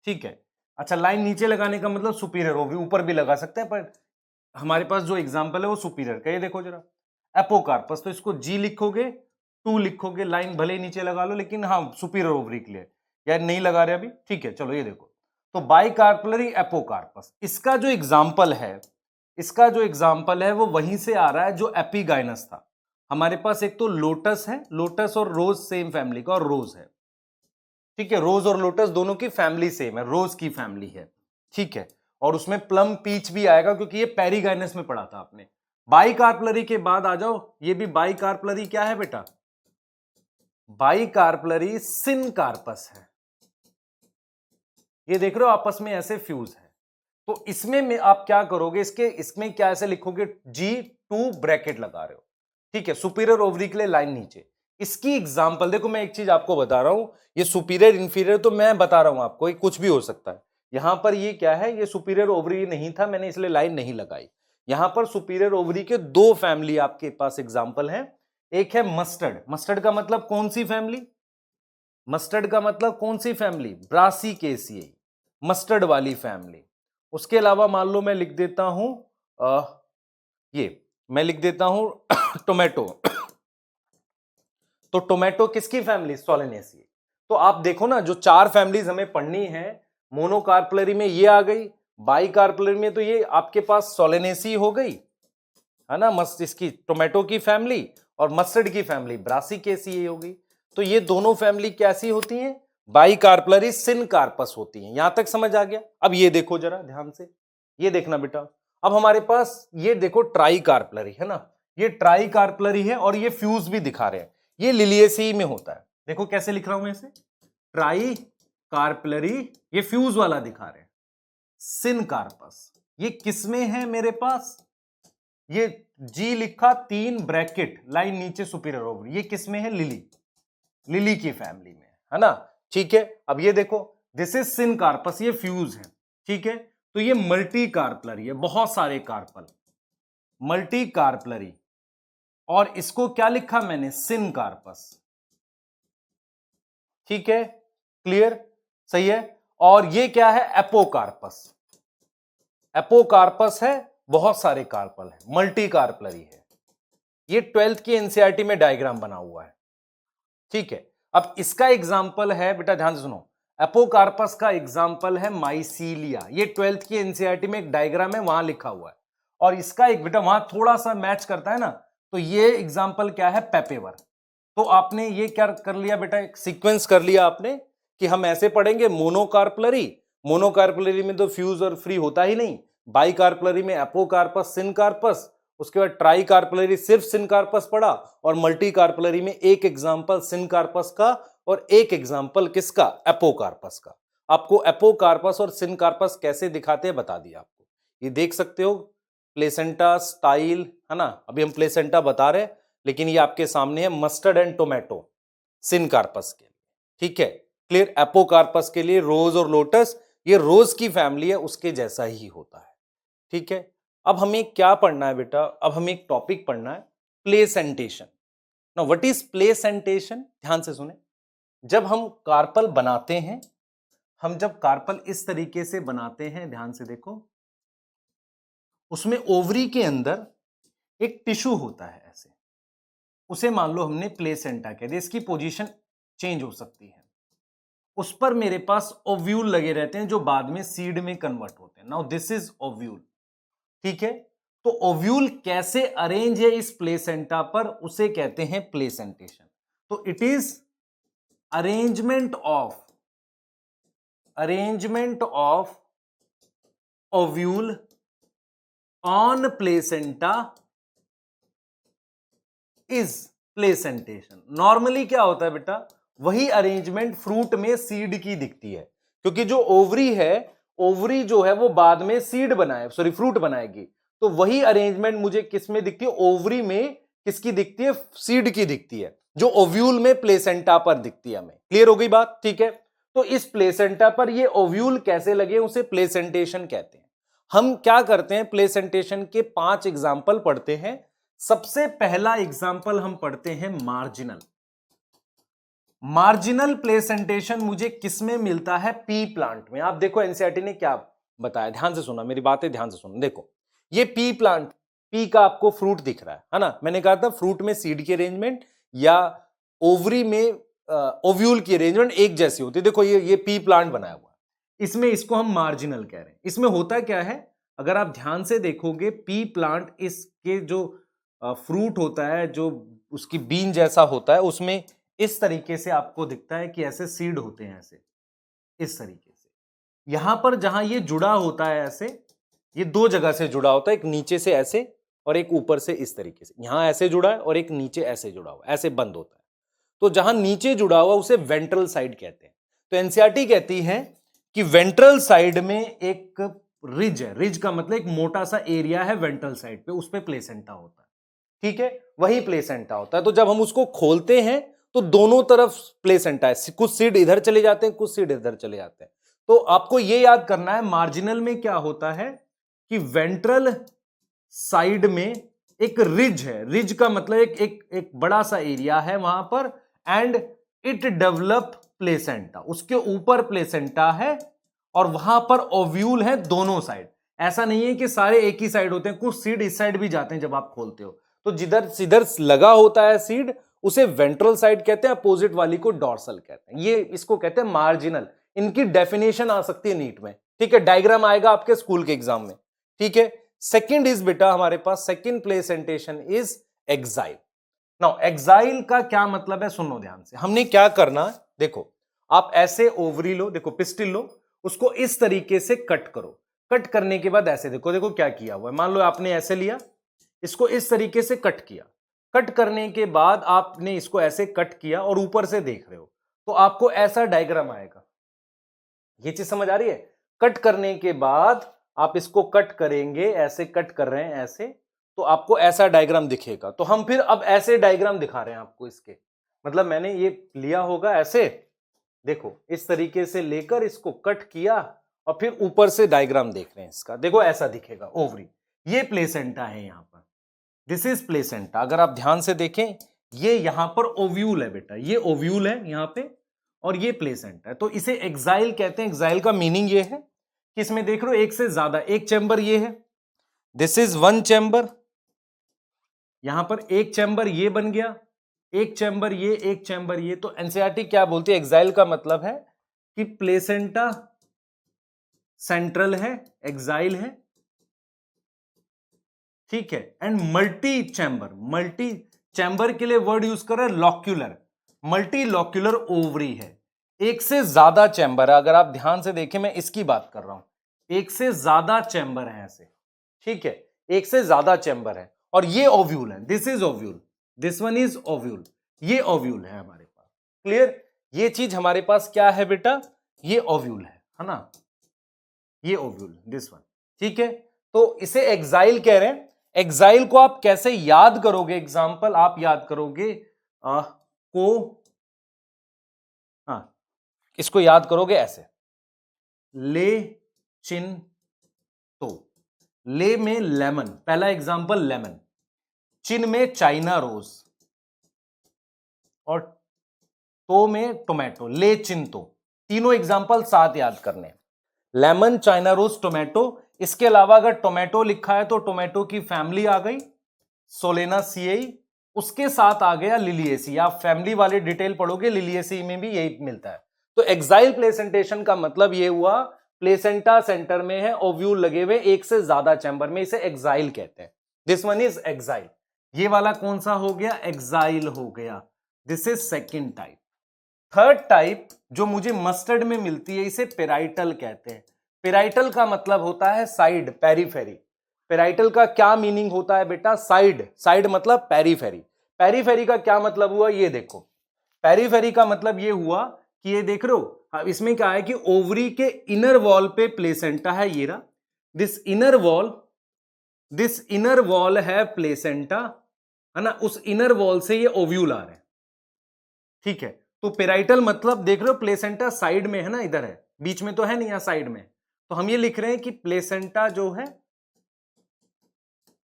ठीक है। अच्छा, लाइन नीचे लगाने का मतलब सुपीरियर ओवरी, ऊपर भी लगा सकते हैं पर हमारे पास जो एग्जांपल है वो सुपीरियर का, ये देखो जरा, एपोकार्पस, तो इसको जी लिखोगे, 2 लिखोगे, लाइन भले ही नीचे लगा लो लेकिन हाँ सुपीरियर ओवरी के लिए, यार नहीं लगा रहे अभी, ठीक है, चलो ये देखो। तो बाइकार्पलरी एपोकार्पस, इसका जो एग्जाम्पल है, इसका जो एग्जाम्पल है वो वहीं से आ रहा है जो एपिगाइनस था। हमारे पास एक तो लोटस है, लोटस और रोज सेम फैमिली का, और रोज है, ठीक है, रोज और लोटस दोनों की फैमिली सेम है, रोज की फैमिली है, ठीक है। और उसमें प्लम पीच भी आएगा क्योंकि ये पेरिगाइनस में पढ़ा था आपने। बाइकार्पलरी के बाद आ जाओ, ये भी बाइकार्पलरी क्या है बेटा, बाइकार्पलरी सिनकार्पस है। ये देख रहे हो आपस में ऐसे फ्यूज है, तो इसमें में आप क्या करोगे, इसमें क्या ऐसे लिखोगे, G2 ब्रैकेट लगा रहे हो, ठीक है, सुपीरियर ओवरी के लिए लाइन नीचे। इसकी एग्जांपल देखो, मैं एक चीज आपको बता रहा हूं, ये सुपीरियर इंफीरियर तो मैं बता रहा हूं आपको, ये कुछ भी हो सकता है। यहां पर ये क्या है, ये सुपीरियर ओवरी नहीं था, मैंने इसलिए लाइन नहीं लगाई। यहां पर सुपीरियर ओवरी के 2 फैमिली आपके पास एग्जाम्पल है। एक है मस्टर्ड, मस्टर्ड का मतलब कौन सी फैमिली, मस्टर्ड का मतलब कौन सी फैमिली, ब्रासिकेसियाई, मस्टर्ड वाली फैमिली। उसके अलावा मान लो मैं लिख देता हूं ये मैं लिख देता हूं टोमेटो, तो टोमेटो किसकी फैमिली, सोलेनेसी। तो आप देखो ना, जो 4 फैमिलीज हमें पढ़नी है, मोनोकार्पलरी में ये आ गई, बाइकार्पलरी में तो ये आपके पास सोलेनेसी हो गई, है ना, मस्त इसकी टोमेटो की फैमिली, और मस्टर्ड की फैमिली ब्रासिकेसी हो गई। तो ये दोनों फैमिली कैसी होती हैं, बाइकार्पलरी सिनकार्पस होती हैं। यहां तक समझ आ गया। अब ये देखो जरा ध्यान से, ये देखना बेटा, अब हमारे पास ये देखो ट्राई कार्पलरी है ना, ये ट्राई कार्पलरी है और ये फ्यूज भी दिखा रहे हैं, ये लिलियेसी में होता है। देखो कैसे लिख रहा हूं मैं इसे, ट्राई कार्पलरी, ये फ्यूज वाला दिखा रहे हैं, सिनकार्पस, ये किसमें है मेरे पास, ये जी लिखा 3 ब्रैकेट, लाइन नीचे सुपीरियर ओवरी, ये किसमें है, लिली, लिली की फैमिली में, है ना, ठीक है। अब ये देखो, दिस इज सिनकार्पस, ये फ्यूज है, ठीक है। तो ये मल्टी कार्पलरी है, बहुत सारे कार्पल, मल्टी कार्पलरी, और इसको क्या लिखा मैंने, सिनकार्पस, ठीक है, क्लियर, सही है। और ये क्या है, एपोकार्पस, एपोकार्पस है, बहुत सारे कार्पल है, मल्टी कार्पलरी है। ये 12th की एनसीईआरटी में डायग्राम बना हुआ है, ठीक है। अब इसका एग्जाम्पल है बेटा, ध्यान से सुनो, एपोकार्पस का एग्जाम्पल है माइसीलिया, ये 12th की एनसीईआरटी में एक डायग्राम है, वहां लिखा हुआ है। और इसका एक बेटा वहां थोड़ा सा मैच करता है ना, तो ये एग्जाम्पल क्या है, पेपेवर। तो आपने ये क्या कर लिया बेटा, एक सीक्वेंस कर लिया आपने कि हम ऐसे पढ़ेंगे, मोनोकार्पलरी, मोनोकार्पलरी में तो फ्यूज और फ्री होता ही नहीं, बाइकार्पलरी में एपोकार्पस, सिनकार्पस, उसके बाद ट्राई कार्पलरी सिर्फ सिनकार्पस पढ़ा, और मल्टी कार्पलरी में एक एग्जांपल सिनकार्पस का और एक एग्जांपल किसका, एपोकार्पस का। आपको एपोकार्पस और सिनकार्पस कैसे दिखाते हैं बता दिया आपको, ये देख सकते हो, प्लेसेंटा स्टाइल, है ना, अभी हम प्लेसेंटा बता रहे हैं, लेकिन ये आपके सामने है मस्टर्ड एंड टोमेटो सिनकार्पस के लिए, ठीक है, क्लियर। एपोकार्पस के लिए रोज और लोटस, ये रोज की फैमिली है, उसके जैसा ही होता है, ठीक है। अब हमें क्या पढ़ना है बेटा, अब हमें एक टॉपिक पढ़ना है, placentation. Now what is placentation, ध्यान से सुने। जब हम कार्पल बनाते हैं, हम जब कार्पल इस तरीके से बनाते हैं, ध्यान से देखो, उसमें ओवरी के अंदर एक टिश्यू होता है ऐसे, उसे मान लो हमने प्लेसेंटा कह दिया, इसकी पोजीशन चेंज हो सकती है, उस पर मेरे पास ओव्यूल लगे रहते हैं जो बाद में सीड में कन्वर्ट होते हैं। नाउ दिस इज ओव्यूल, ठीक है। तो ओव्यूल कैसे अरेंज है इस प्लेसेंटा पर, उसे कहते हैं प्लेसेंटेशन। तो it is arrangement of ovule on placenta is placentation. Normally क्या होता है बेटा, वही अरेंजमेंट फ्रूट में सीड की दिखती है, क्योंकि जो ओवरी है, ओवरी जो है वो बाद में सीड बनाए, सॉरी फ्रूट बनाएगी, तो वही अरेंजमेंट मुझे किस में दिखती है, ओवरी में किसकी दिखती है, सीड की दिखती है, जो ओव्यूल में प्लेसेंटा पर दिखती है हमें। क्लियर हो गई बात, ठीक है। तो इस प्लेसेंटा पर ये ओव्यूल कैसे लगे, उसे प्लेसेंटेशन कहते हैं। हम क्या करते हैं, प्लेसेंटेशन के 5 एग्जाम्पल पढ़ते हैं। सबसे पहला एग्जाम्पल हम पढ़ते हैं मार्जिनल। मार्जिनल प्लेसेंटेशन मुझे किसमें मिलता है, पी प्लांट में। आप देखो एनसीईआरटी ने क्या बताया, ध्यान से सुना, मेरी बातें ध्यान से सुनो। देखो ये पी प्लांट, पी का आपको फ्रूट दिख रहा है ना, मैंने कहा था फ्रूट में सीड की अरेंजमेंट या ओवरी में ओव्यूल की अरेंजमेंट एक जैसी होती है। देखो ये पी प्लांट बनाया हुआ है, इसमें इसको हम मार्जिनल कह रहे हैं। इसमें होता क्या है, अगर आप ध्यान से देखोगे, पी प्लांट इसके जो फ्रूट होता है, जो उसकी बीन जैसा होता है, उसमें इस तरीके से आपको दिखता है कि ऐसे सीड होते हैं, ऐसे इस तरीके से। यहां पर जहां ये जुड़ा होता है ऐसे, ये 2 जगह से जुड़ा होता है, एक नीचे से ऐसे और एक ऊपर से इस तरीके से। यहां ऐसे जुड़ा है और एक नीचे ऐसे जुड़ा हुआ, ऐसे बंद होता है। तो जहां नीचे जुड़ा हुआ उसे वेंट्रल साइड कहते हैं। तो एनसीईआरटी कहती है कि वेंट्रल साइड में एक रिज है, रिज का मतलब एक मोटा सा एरिया है वेंट्रल साइड पे, उस पे प्लेसेंटा होता है, ठीक है, वही प्लेसेंटा होता है। तो जब हम उसको खोलते हैं तो दोनों तरफ प्लेसेंटा है, कुछ सीड इधर चले जाते हैं, कुछ सीड इधर चले जाते हैं। तो आपको यह याद करना है, मार्जिनल में क्या होता है कि वेंट्रल साइड में एक रिज है, रिज का मतलब एक बड़ा सा एरिया है वहां पर, एंड इट डेवलप प्लेसेंटा, उसके ऊपर प्लेसेंटा है और वहां पर ओव्यूल है दोनों साइड। ऐसा नहीं है कि सारे एक ही साइड होते हैं, कुछ सीड इस साइड भी जाते हैं जब आप खोलते हो। तो जिधर सीधर लगा होता है सीड, उसे वेंट्रल साइड कहते हैं, अपोजिट वाली को डॉर्सल कहते हैं। ये इसको कहते हैं मार्जिनल। इनकी डेफिनेशन आ सकती है नीट में, ठीक है, डायग्राम आएगा आपके स्कूल के एग्जाम में, ठीक है। सेकंड इज बेटा हमारे पास, second placentation is axile. Now axile का क्या मतलब है, सुनो ध्यान से। हमने क्या करना है, देखो आप ऐसे ओवरी लो, देखो पिस्टिल लो, उसको इस तरीके से कट करो। कट करने के बाद ऐसे देखो, देखो क्या किया हुआ है। मान लो आपने ऐसे लिया, इसको इस तरीके से कट किया। कट करने के बाद आपने इसको ऐसे कट किया और ऊपर से देख रहे हो, तो आपको ऐसा डायग्राम आएगा। ये चीज समझ आ रही है। कट करने के बाद आप इसको कट करेंगे, ऐसे कट कर रहे हैं ऐसे, तो आपको ऐसा डायग्राम दिखेगा। तो हम फिर अब ऐसे डायग्राम दिखा रहे हैं आपको इसके, मतलब मैंने ये लिया होगा ऐसे, देखो इस तरीके से लेकर इसको कट किया और फिर ऊपर से डायग्राम देख रहे हैं इसका, देखो ऐसा दिखेगा ओवरी। ये प्लेसेंटा है यहां पर, दिस इज प्लेसेंटा। अगर आप ध्यान से देखें, ये यहां पर ओव्यूल है बेटा, ये ओव्यूल है यहां पे और ये प्लेसेंटा है। तो इसे एक्साइल कहते हैं। एक्साइल का मीनिंग ये है कि इसमें देख रहे हो एक से ज्यादा, एक चैम्बर ये है, दिस इज 1 चैम्बर, यहां पर एक चैम्बर ये बन गया, एक चैम्बर ये, एक चैम्बर ये। तो एनसीईआरटी क्या बोलती है, एक्साइल का मतलब है कि प्लेसेंटा सेंट्रल है, एक्साइल है, ठीक है, and multi chamber. Multi chamber के लिए वर्ड यूज कर रहे हैं लॉक्यूलर, मल्टी लॉक्यूलर ओवरी है, एक से ज्यादा चैम्बर है। अगर आप ध्यान से देखें, मैं इसकी बात कर रहा हूं, एक से ज्यादा चैम्बर है ऐसे, ठीक है, एक से ज्यादा चैम्बर है और ये ओव्यूल है, this is ovule, this one is ovule, ये ओव्यूल है हमारे पास। क्लियर, ये चीज हमारे पास क्या है बेटा, ये ओव्यूल है ना, ये ओव्यूल, दिस वन, ठीक है। तो इसे एक्साइल कह रहे हैं। एक्साइल को आप कैसे याद करोगे? एग्जाम्पल आप याद करोगे इसको याद करोगे ऐसे, ले चिन तो। ले में लेमन, पहला एग्जाम्पल लेमन, चिन में चाइना रोज, और तो में टोमेटो, ले चिन तो। तीनों एग्जाम्पल साथ याद करने, लेमन, चाइना रोज, टोमेटो। इसके अलावा अगर टोमेटो लिखा है तो टोमेटो की फैमिली आ गई, सोलेनासिएई। उसके साथ आ गया लिलिएसी। आप फैमिली वाले डिटेल पढ़ोगे, लिलिएसी में भी यही मिलता है। तो एक्साइल प्लेसेंटेशन का मतलब यह हुआ, प्लेसेंटा सेंटर में है, ओव्यूल लगे हुए एक से ज्यादा चैम्बर में, इसे एक्साइल कहते हैं। This one is axile. ये वाला कौन सा हो गया? एक्साइल हो गया। This is second type. Third type जो मुझे मस्टर्ड में मिलती है, इसे पेराइटल कहते हैं। पेराइटल का मतलब होता है साइड, पेरीफेरी। पेराइटल का क्या मीनिंग होता है बेटा? साइड। साइड मतलब पेरीफेरी। पेरीफेरी का क्या मतलब हुआ? ये देखो, पेरीफेरी का मतलब ये हुआ कि ये देख रहे हो, इसमें क्या है कि ओवरी के इनर वॉल पे प्लेसेंटा है, ये रहा। दिस इनर वॉल है प्लेसेंटा, है ना। उस इनर वॉल से ये ओव्यूल आ रहे हैं, ठीक है। तो पेराइटल मतलब देख रहे हो, प्लेसेंटा साइड में है ना, इधर है, बीच में तो है नहीं, यहां साइड में। तो हम ये लिख रहे हैं कि प्लेसेंटा जो है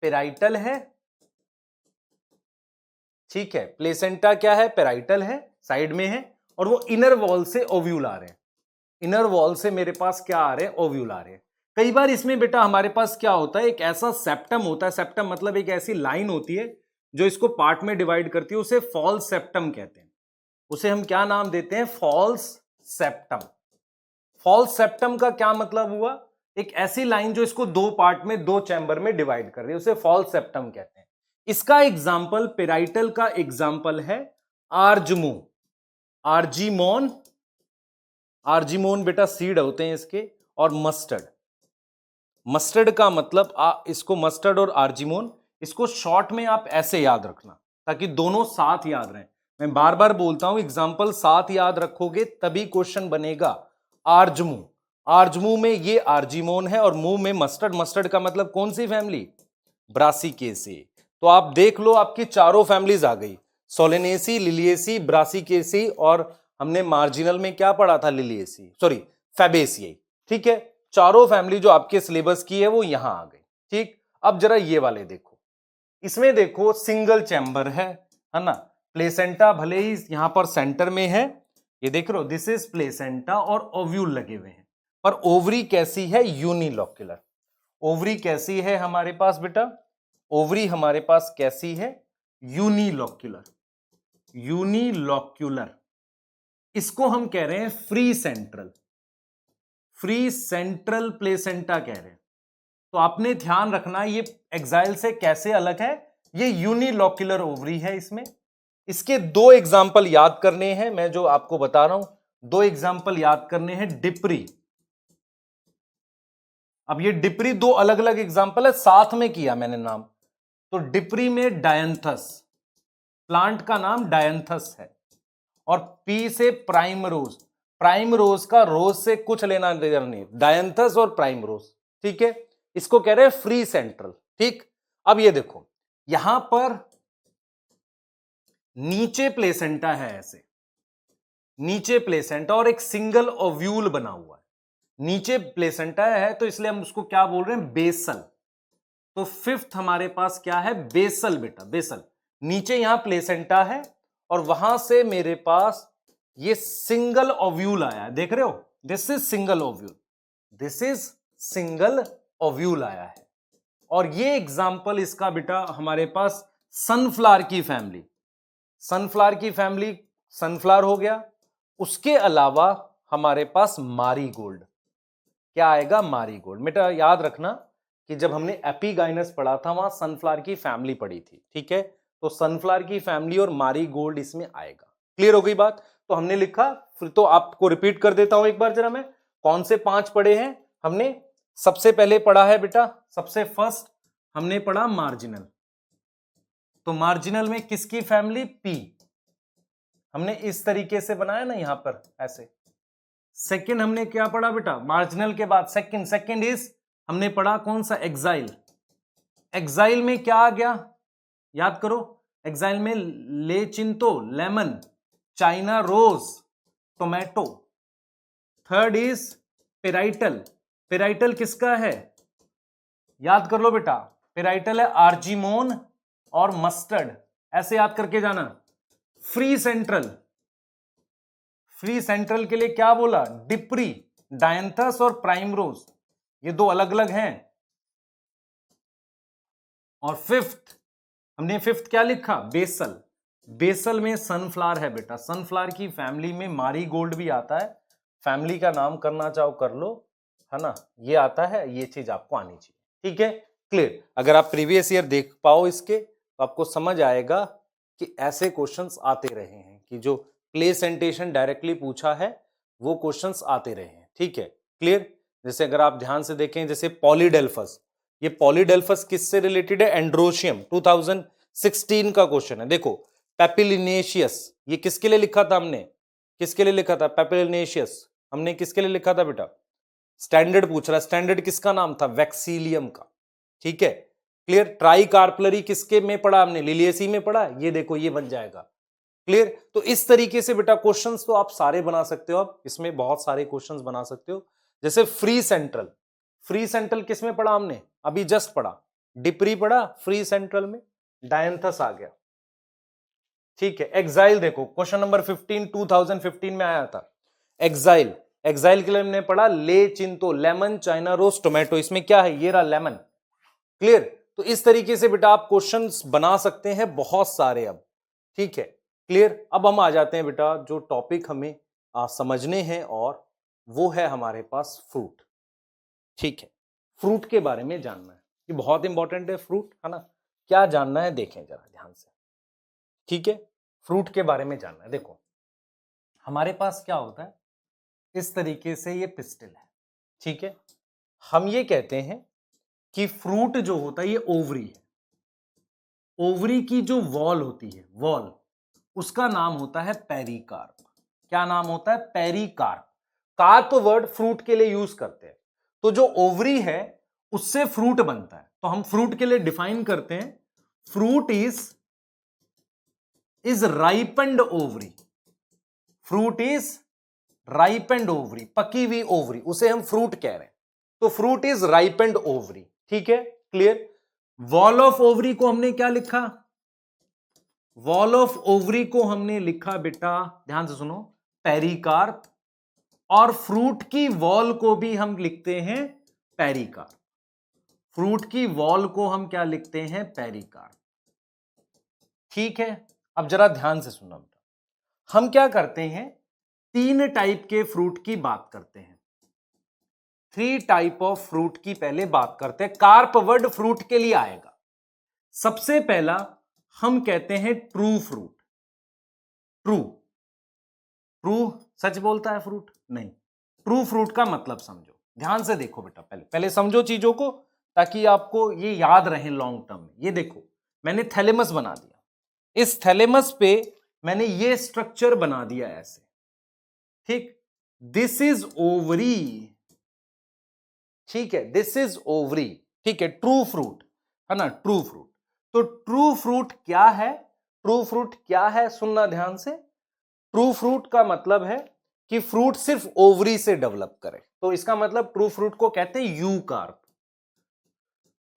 पेराइटल है, ठीक है। प्लेसेंटा क्या है? पेराइटल है, साइड में है, और वो इनर वॉल से ओव्यूल आ रहे हैं। इनर वॉल से मेरे पास क्या आ रहे हैं? ओव्यूल आ रहे हैं। कई बार इसमें बेटा हमारे पास क्या होता है, एक ऐसा सेप्टम होता है। सेप्टम मतलब एक ऐसी लाइन होती है जो इसको पार्ट में डिवाइड करती है, उसे फॉल्स सेप्टम कहते हैं। उसे हम क्या नाम देते हैं? False septum. फॉल्स सेप्टम का क्या मतलब हुआ? एक ऐसी लाइन जो इसको दो पार्ट में, दो चैम्बर में डिवाइड कर रही है, उसे फॉल्स सेप्टम कहते हैं। इसका एग्जाम्पल, पेराइटल का एग्जाम्पल है आर्जमू, आर्जीमोन। आर्जीमोन बेटा सीड होते हैं इसके, और मस्टर्ड। मस्टर्ड का मतलब इसको मस्टर्ड और आर्जीमोन, इसको शॉर्ट में आप ऐसे याद रखना ताकि दोनों साथ याद रहें। मैं बार बार बोलता हूं, एग्जाम्पल साथ याद रखोगे तभी क्वेश्चन बनेगा। आर्जमू, आर्जमू में ये आर्जीमोन है, और मुंह में मस्टर्ड। मस्टर्ड का मतलब कौन सी फैमिली? ब्रासिकेसी। तो आप देख लो, आपकी चारों फैमिलीज आ गई, सोलेनेसी, लिलिएसी, ब्रासिकेसी, और हमने मार्जिनल में क्या पढ़ा था? लिलिएसी, सॉरी फैबेसियाई, ठीक है। चारों फैमिली जो आपके सिलेबस की है वो यहां आ गई, ठीक। अब जरा ये वाले देखो, इसमें देखो सिंगल चैम्बर है ना। प्लेसेंटा भले ही यहां पर सेंटर में है, ये देख रहे हो, दिस इज प्लेसेंटा, और ओव्यूल लगे हुए हैं। पर ओवरी कैसी है? यूनिलॉक्यूलर। ओवरी कैसी है हमारे पास बेटा? ओवरी हमारे पास कैसी है? यूनिलॉक्यूलर। यूनिलॉक्यूलर, इसको हम कह रहे हैं free central. Free central placenta कह रहे हैं। तो आपने ध्यान रखना, ये एक्साइल से कैसे अलग है। ये यूनिलॉक्यूलर ओवरी है। इसमें इसके दो एग्जाम्पल याद करने हैं, मैं जो आपको बता रहा हूं, दो एग्जाम्पल याद करने हैं। डिप्री, अब ये डिप्री दो अलग अलग एग्जाम्पल है, साथ में किया मैंने नाम। तो डिप्री में डायंथस, प्लांट का नाम डायंथस है, और पी से प्राइम रोज। प्राइम रोज का रोज से कुछ लेना देना नहीं, डायंथस और प्राइम रोज, ठीक है। इसको कह रहे हैं फ्री सेंट्रल, ठीक। अब ये देखो, यहां पर नीचे प्लेसेंटा है, ऐसे नीचे प्लेसेंटा और एक सिंगल ओव्यूल बना हुआ है। नीचे प्लेसेंटा है तो इसलिए हम उसको क्या बोल रहे हैं? बेसल। तो फिफ्थ हमारे पास क्या है? बेसल बेटा, बेसल। नीचे यहां प्लेसेंटा है, और वहां से मेरे पास ये सिंगल ओव्यूल आया है, देख रहे हो, this is single ovule, this is single ovule आया है। और ये एग्जाम्पल इसका बेटा हमारे पास सनफ्लावर की फैमिली, सनफ्लावर की फैमिली, सनफ्लावर हो गया। उसके अलावा हमारे पास मारीगोल्ड, क्या आएगा? मारीगोल्ड। बेटा याद रखना कि जब हमने एपिगाइनस पढ़ा था वहां सनफ्लावर की फैमिली पढ़ी थी, ठीक है। तो सनफ्लावर की फैमिली और मारीगोल्ड इसमें आएगा। क्लियर हो गई बात? तो हमने लिखा, फिर तो आपको रिपीट कर देता हूं एक बार जरा मैं, कौन से 5 पढ़े हैं हमने। सबसे पहले पढ़ा है बेटा, सबसे फर्स्ट हमने पढ़ा मार्जिनल। तो मार्जिनल में किसकी फैमिली? पी। हमने इस तरीके से बनाया ना यहां पर ऐसे। सेकंड हमने क्या पढ़ा बेटा? मार्जिनल के बाद सेकंड, सेकंड इज हमने पढ़ा कौन सा, एक्साइल। एक्साइल में क्या आ गया, याद करो, एक्साइल में लेचिंतो lemon, China rose tomato. Third is parietal. Parietal किसका है, याद कर लो बेटा, पेराइटल है आर्जिमोन और मस्टर्ड, ऐसे याद करके जाना। फ्री सेंट्रल, फ्री सेंट्रल के लिए क्या बोला, डिप्री, डायंथस और प्राइमरोज, ये दो अलग अलग हैं। और फिफ्थ, हमने फिफ्थ क्या लिखा, बेसल। बेसल में सनफ्लावर है बेटा, सनफ्लावर की फैमिली में मारीगोल्ड भी आता है, फैमिली का नाम करना चाहो कर लो, है ना, ये आता है, ये चीज आपको आनी चाहिए, ठीक है, क्लियर। अगर आप प्रीवियस ईयर देख पाओ इसके तो आपको समझ आएगा कि ऐसे क्वेश्चंस आते रहे हैं, कि जो प्लेसेंटेशन डायरेक्टली पूछा है वो क्वेश्चंस आते रहे हैं, ठीक है, क्लियर। जैसे अगर आप ध्यान से देखें, जैसे पॉलीडेल्फस, ये पॉलीडेल्फस किससे रिलेटेड है, एंड्रोशियम, 2016 का क्वेश्चन है। देखो पेपिलिनेशियस, ये किसके लिए लिखा था हमने, किसके लिए लिखा था, पेपिलिनेशियस हमने किसके लिए लिखा था बेटा, स्टैंडर्ड पूछ रहा है, स्टैंडर्ड किसका नाम था, वैक्सीलियम का, ठीक है, क्लियर। ट्राई कार्पलरी किसके में पढ़ा हमने, लिलियसी में पढ़ा, ये देखो ये बन जाएगा, क्लियर। तो इस तरीके से बेटा क्वेश्चंस तो आप सारे बना सकते हो, आप इसमें बहुत सारे क्वेश्चंस बना सकते हो। जैसे फ्री सेंट्रल, फ्री सेंट्रल किसमें पढ़ा हमने, अभी जस्ट पढ़ा, डिप्री पढ़ा, फ्री सेंट्रल में डायंथस आ गया, ठीक है। एक्साइल देखो क्वेश्चन नंबर 15 2015 में आया था, एक्साइल। एक्साइल के लिए हमने पढ़ा ले चिंतो, लेमन, चाइना रोज, टोमेटो, इसमें क्या है, ये रहा लेमन, क्लियर। तो इस तरीके से बेटा आप क्वेश्चंस बना सकते हैं बहुत सारे अब, ठीक है, क्लियर। अब हम आ जाते हैं बेटा जो टॉपिक हमें समझने हैं, और वो है हमारे पास फ्रूट, ठीक है। फ्रूट के बारे में जानना है, ये बहुत इंपॉर्टेंट है फ्रूट, है ना। क्या जानना है देखें जरा ध्यान से, ठीक है। फ्रूट के बारे में जानना है, देखो हमारे पास क्या होता है, इस तरीके से ये पिस्टल है, ठीक है। हम ये कहते हैं कि फ्रूट जो होता है ये ओवरी है, ओवरी की जो वॉल होती है, वॉल, उसका नाम होता है पेरिकार्प। क्या नाम होता है, पेरिकार्प। कार्प वर्ड फ्रूट के लिए यूज करते हैं, तो जो ओवरी है उससे फ्रूट बनता है। तो हम फ्रूट के लिए डिफाइन करते हैं, fruit is ripened ovary, fruit is ripened ovary, पकी हुई ओवरी, उसे हम फ्रूट कह रहे हैं, तो फ्रूट इज राइपेंड ओवरी, ठीक है, क्लियर। वॉल ऑफ ओवरी को हमने क्या लिखा, वॉल ऑफ ओवरी को हमने लिखा बेटा, ध्यान से सुनो, पेरिकार्प। और फ्रूट की वॉल को भी हम लिखते हैं पेरिकार्प, फ्रूट की वॉल को हम क्या लिखते हैं, पेरिकार्प, ठीक है। अब जरा ध्यान से सुनना बेटा, हम क्या करते हैं, तीन टाइप के फ्रूट की बात करते हैं, 3 टाइप ऑफ फ्रूट की पहले बात करते हैं, कार्प वर्ड फ्रूट के लिए आएगा। सबसे पहला हम कहते हैं ट्रू फ्रूट, ट्रू, ट्रू सच बोलता है फ्रूट, नहीं, ट्रू फ्रूट का मतलब समझो, ध्यान से देखो बेटा, पहले पहले समझो चीजों को, ताकि आपको ये याद रहे लॉन्ग टर्म में। ये देखो मैंने थैलेमस बना दिया, इस थैलेमस पे मैंने ये स्ट्रक्चर बना दिया ऐसे, ठीक, दिस इज ओवरी, ठीक है, दिस इज ओवरी, ठीक है, ट्रू फ्रूट, है ना, ट्रू फ्रूट। तो ट्रू फ्रूट क्या है, ट्रू फ्रूट क्या है, सुनना ध्यान से। ट्रू फ्रूट का मतलब है कि फ्रूट सिर्फ ओवरी से डेवलप करे, तो इसका मतलब ट्रू फ्रूट को कहते हैं यू कार्प।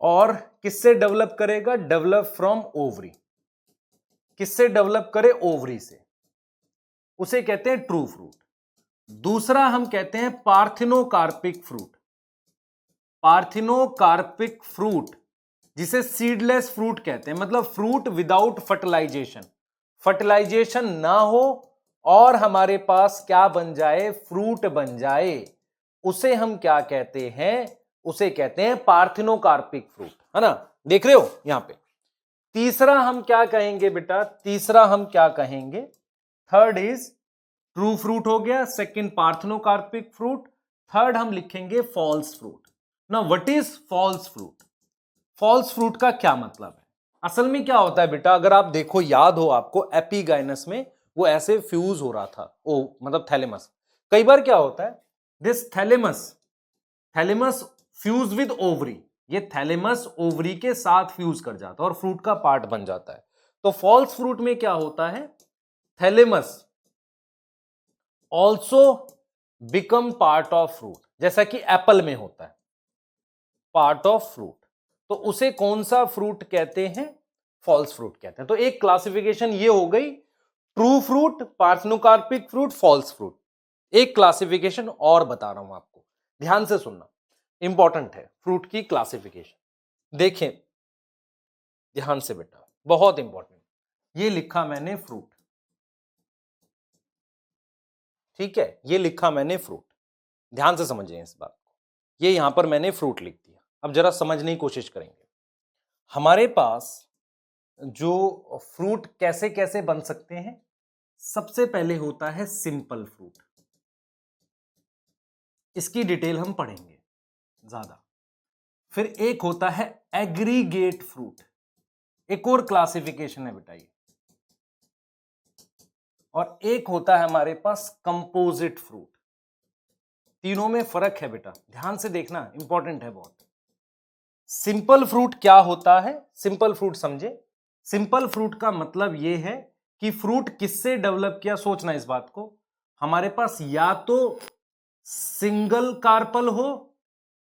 और किससे डेवलप करेगा, डेवलप फ्रॉम ओवरी, किससे डेवलप करे, ओवरी से, उसे कहते हैं ट्रू फ्रूट। दूसरा हम कहते हैं पार्थिनोकार्पिक फ्रूट, पार्थिनोकार्पिक फ्रूट जिसे सीडलेस फ्रूट कहते हैं, मतलब फ्रूट विदाउट फर्टिलाइजेशन, फर्टिलाइजेशन ना हो और हमारे पास क्या बन जाए, फ्रूट बन जाए, उसे हम क्या कहते हैं, उसे कहते हैं पार्थिनोकार्पिक फ्रूट, है ना, देख रहे हो यहां पे। तीसरा हम क्या कहेंगे बेटा, तीसरा हम क्या कहेंगे, थर्ड इज ट्रू फ्रूट हो गया, सेकंड पार्थिनोकार्पिक फ्रूट, थर्ड हम लिखेंगे फॉल्स फ्रूट। ना what is false fruit, false fruit का क्या मतलब है, असल में क्या होता है बेटा, अगर आप देखो, याद हो आपको, एपिगाइनस में वो ऐसे फ्यूज हो रहा था, ओ मतलब थैलेमस, कई बार क्या होता है, this thalamus, thalamus fuse with ovary, ये थैलेमस ओवरी के साथ फ्यूज कर जाता है और फ्रूट का पार्ट बन जाता है। तो फॉल्स फ्रूट में क्या होता है, thalamus also become part of fruit, जैसा कि एप्पल में होता है पार्ट ऑफ फ्रूट, तो उसे कौन सा फ्रूट कहते हैं, फॉल्स फ्रूट कहते हैं। तो एक क्लासिफिकेशन ये हो गई, true fruit, parthenocarpic fruit, false fruit. एक क्लासिफिकेशन और बता रहा हूं आपको, ध्यान से सुनना, इंपॉर्टेंट है फ्रूट की क्लासिफिकेशन। देखें ध्यान से बेटा, बहुत इंपॉर्टेंट। ये लिखा मैंने फ्रूट, ठीक है, ये लिखा मैंने फ्रूट, ध्यान से समझिए इस बात को। ये यहां पर मैंने फ्रूट लिख दिया। अब जरा समझने की कोशिश करेंगे। हमारे पास जो फ्रूट कैसे कैसे बन सकते हैं, सबसे पहले होता है सिंपल फ्रूट, इसकी डिटेल हम पढ़ेंगे ज्यादा। फिर एक होता है एग्रीगेट फ्रूट, एक और क्लासिफिकेशन है बेटा ये। और एक होता है हमारे पास कंपोजिट फ्रूट। तीनों में फर्क है बेटा, ध्यान से देखना, इंपॉर्टेंट है बहुत। सिंपल फ्रूट क्या होता है, सिंपल फ्रूट समझे। सिंपल फ्रूट का मतलब यह है कि फ्रूट किससे डेवलप किया, सोचना इस बात को। हमारे पास या तो सिंगल कार्पल हो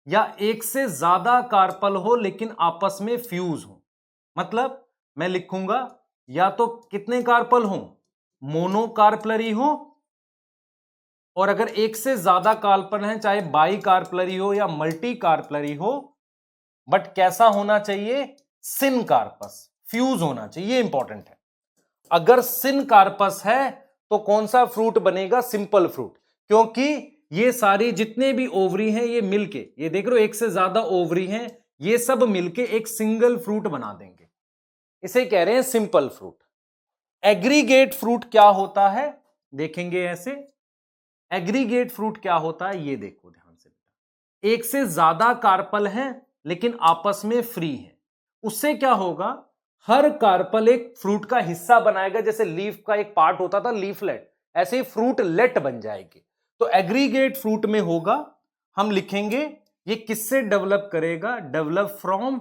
या एक से ज्यादा कार्पल हो लेकिन आपस में फ्यूज हो। मतलब मैं लिखूंगा या तो कितने कार्पल हो, मोनोकार्पलरी हो, और अगर एक से ज्यादा कार्पल है, चाहे बाई कार्पलरी हो या मल्टी कार्पलरी हो, बट कैसा होना चाहिए, सिन कार्पस, फ्यूज होना चाहिए, ये इंपॉर्टेंट है। अगर सिन कार्पस है तो कौन सा फ्रूट बनेगा, सिंपल फ्रूट, क्योंकि ये सारी जितने भी ओवरी हैं ये मिलके, ये देख रहे हो एक से ज्यादा ओवरी हैं, ये सब मिलके एक सिंगल फ्रूट बना देंगे, इसे कह रहे हैं सिंपल फ्रूट। एग्रीगेट फ्रूट क्या होता है, देखेंगे ऐसे। एग्रीगेट फ्रूट क्या होता है ये देखो ध्यान से। एक से ज्यादा कार्पल हैं लेकिन आपस में फ्री है, उससे क्या होगा, हर कार्पल एक फ्रूट का हिस्सा बनाएगा। जैसे लीफ का एक पार्ट होता था लीफलेट, ऐसे ही फ्रूटलेट बन जाएगी। तो एग्रीगेट फ्रूट में होगा, हम लिखेंगे ये किससे डेवलप करेगा, develop from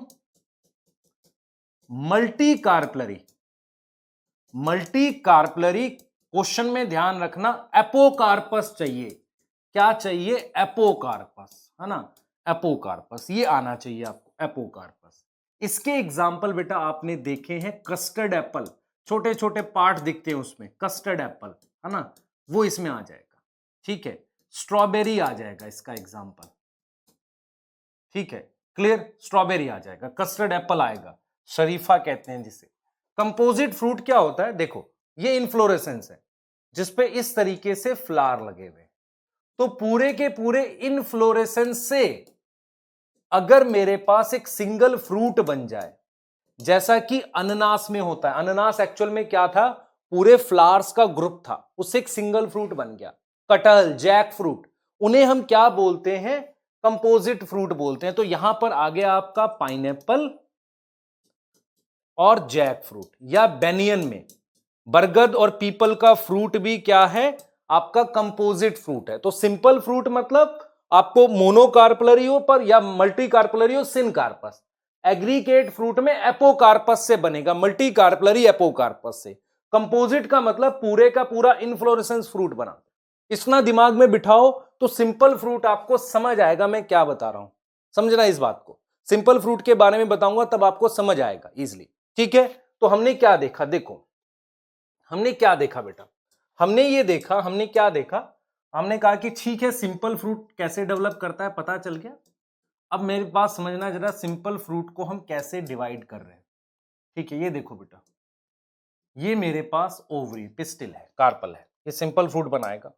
multi carpellary. Multi carpellary, question में ध्यान रखना एपोकार्पस चाहिए, क्या चाहिए, एपोकार्पस, है ना, एपोकार्पस, ये आना चाहिए आपको, एपोकार्पस। इसके एग्जाम्पल बेटा आपने देखे हैं, कस्टर्ड एप्पल, छोटे छोटे पार्ट दिखते हैं उसमें, कस्टर्ड एप्पल, है ना, वो इसमें आ जाएगा, ठीक है। स्ट्रॉबेरी आ जाएगा इसका एग्जाम्पल, ठीक है, क्लियर, स्ट्रॉबेरी आ जाएगा, कस्टर्ड एप्पल आएगा, शरीफा कहते हैं जिसे। कंपोजिट फ्रूट क्या होता है, देखो ये इनफ्लोरेसेंस है जिसपे इस तरीके से फ्लावर लगे हुए, तो पूरे के पूरे इनफ्लोरेसेंस से अगर मेरे पास एक सिंगल फ्रूट बन जाए, जैसा कि अनानास में होता है। अनानास एक्चुअल में क्या था, पूरे फ्लावर्स का ग्रुप था, उससे एक सिंगल फ्रूट बन गया। कटहल, जैक फ्रूट, उन्हें हम क्या बोलते हैं, कंपोजिट फ्रूट बोलते हैं। तो यहां पर आ गया आपका पाइनएप्पल और जैक फ्रूट। या बेनियन में बरगद और पीपल का फ्रूट भी क्या है, आपका कंपोजिट फ्रूट है। तो सिंपल फ्रूट मतलब आपको मोनोकार्पलरी हो पर या मल्टी कार्पलरी हो, सिन कार्पस। एग्रीगेट फ्रूट में एपोकार्पस से बनेगा, मल्टी कार्पलरी एपोकार्पस से। कंपोजिट का मतलब पूरे का पूरा इनफ्लोरेसेंस फ्रूट बना। इतना दिमाग में बिठाओ तो सिंपल फ्रूट आपको समझ आएगा मैं क्या बता रहा हूं, समझना इस बात को। सिंपल फ्रूट के बारे में बताऊंगा तब आपको समझ आएगा इजिली, ठीक है। तो हमने क्या देखा, देखो हमने क्या देखा बेटा, हमने ये देखा, हमने क्या देखा, हमने कहा कि ठीक है सिंपल फ्रूट कैसे डेवलप करता है पता चल गया। अब मेरे पास समझना जरा, सिंपल फ्रूट को हम कैसे डिवाइड कर रहे हैं, ठीक है। ये देखो बेटा, ये मेरे पास ओवरी पिस्टिल है, कार्पल है, ये सिंपल फ्रूट बनाएगा।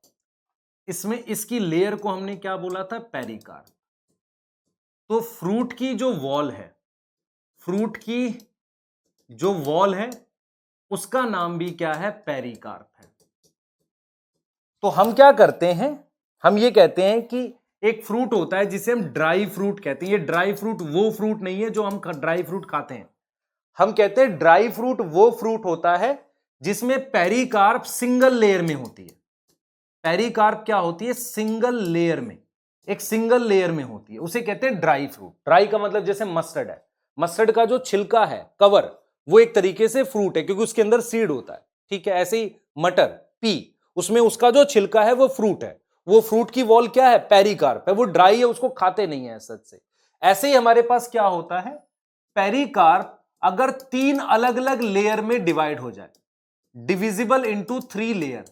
इसमें इसकी लेयर को हमने क्या बोला था, पेरिकार्प। तो फ्रूट की जो वॉल है, फ्रूट की जो वॉल है उसका नाम भी क्या है, पेरिकार्प है। तो हम क्या करते हैं, हम ये कहते हैं कि एक फ्रूट होता है जिसे हम ड्राई फ्रूट कहते हैं। ये ड्राई फ्रूट वो फ्रूट नहीं है जो हम ड्राई फ्रूट खाते हैं, हम कहते हैं ड्राई फ्रूट वो फ्रूट होता है जिसमें पेरिकार्प सिंगल लेयर में होती है। पेरिकार्प क्या होती है, सिंगल लेयर में, एक सिंगल लेयर में होती है, उसे कहते हैं ड्राई फ्रूट। ड्राई का मतलब जैसे मस्टर्ड है, मस्टर्ड का जो छिलका है, कवर, वो एक तरीके से फ्रूट है क्योंकि उसके अंदर सीड होता है, ठीक है। ऐसे ही मटर, पी, उसमें उसका जो छिलका है वो फ्रूट है, वो फ्रूट की वॉल क्या है, पेरिकार्प है, वो ड्राई है, उसको खाते नहीं है सच से। ऐसे ही हमारे पास क्या होता है, पेरिकार्प अगर 3 अलग अलग लेयर में डिवाइड हो जाए, डिविजिबल इनटू 3 लेयर,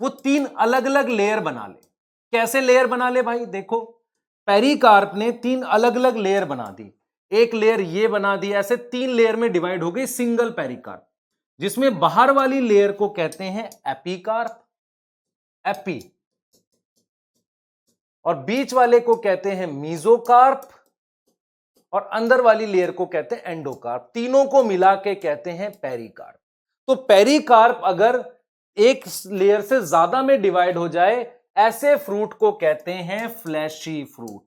वो 3 अलग अलग लेयर बना ले। कैसे लेयर बना ले भाई, देखो पेरिकार्प ने 3 अलग अलग लेयर बना दी, एक लेयर ये बना दी, ऐसे 3 लेयर में डिवाइड हो गई सिंगल पेरिकार्प, जिसमें बाहर वाली लेयर को कहते हैं एपिकार्प, एपी, और बीच वाले को कहते हैं मीजोकार्प, और अंदर वाली लेयर को कहते हैं एंडोकार्प। तीनों को मिला के कहते हैं पेरिकार्प। तो पेरिकार्प अगर एक लेयर से ज्यादा में डिवाइड हो जाए, ऐसे फ्रूट को कहते हैं फ्लैशी फ्रूट,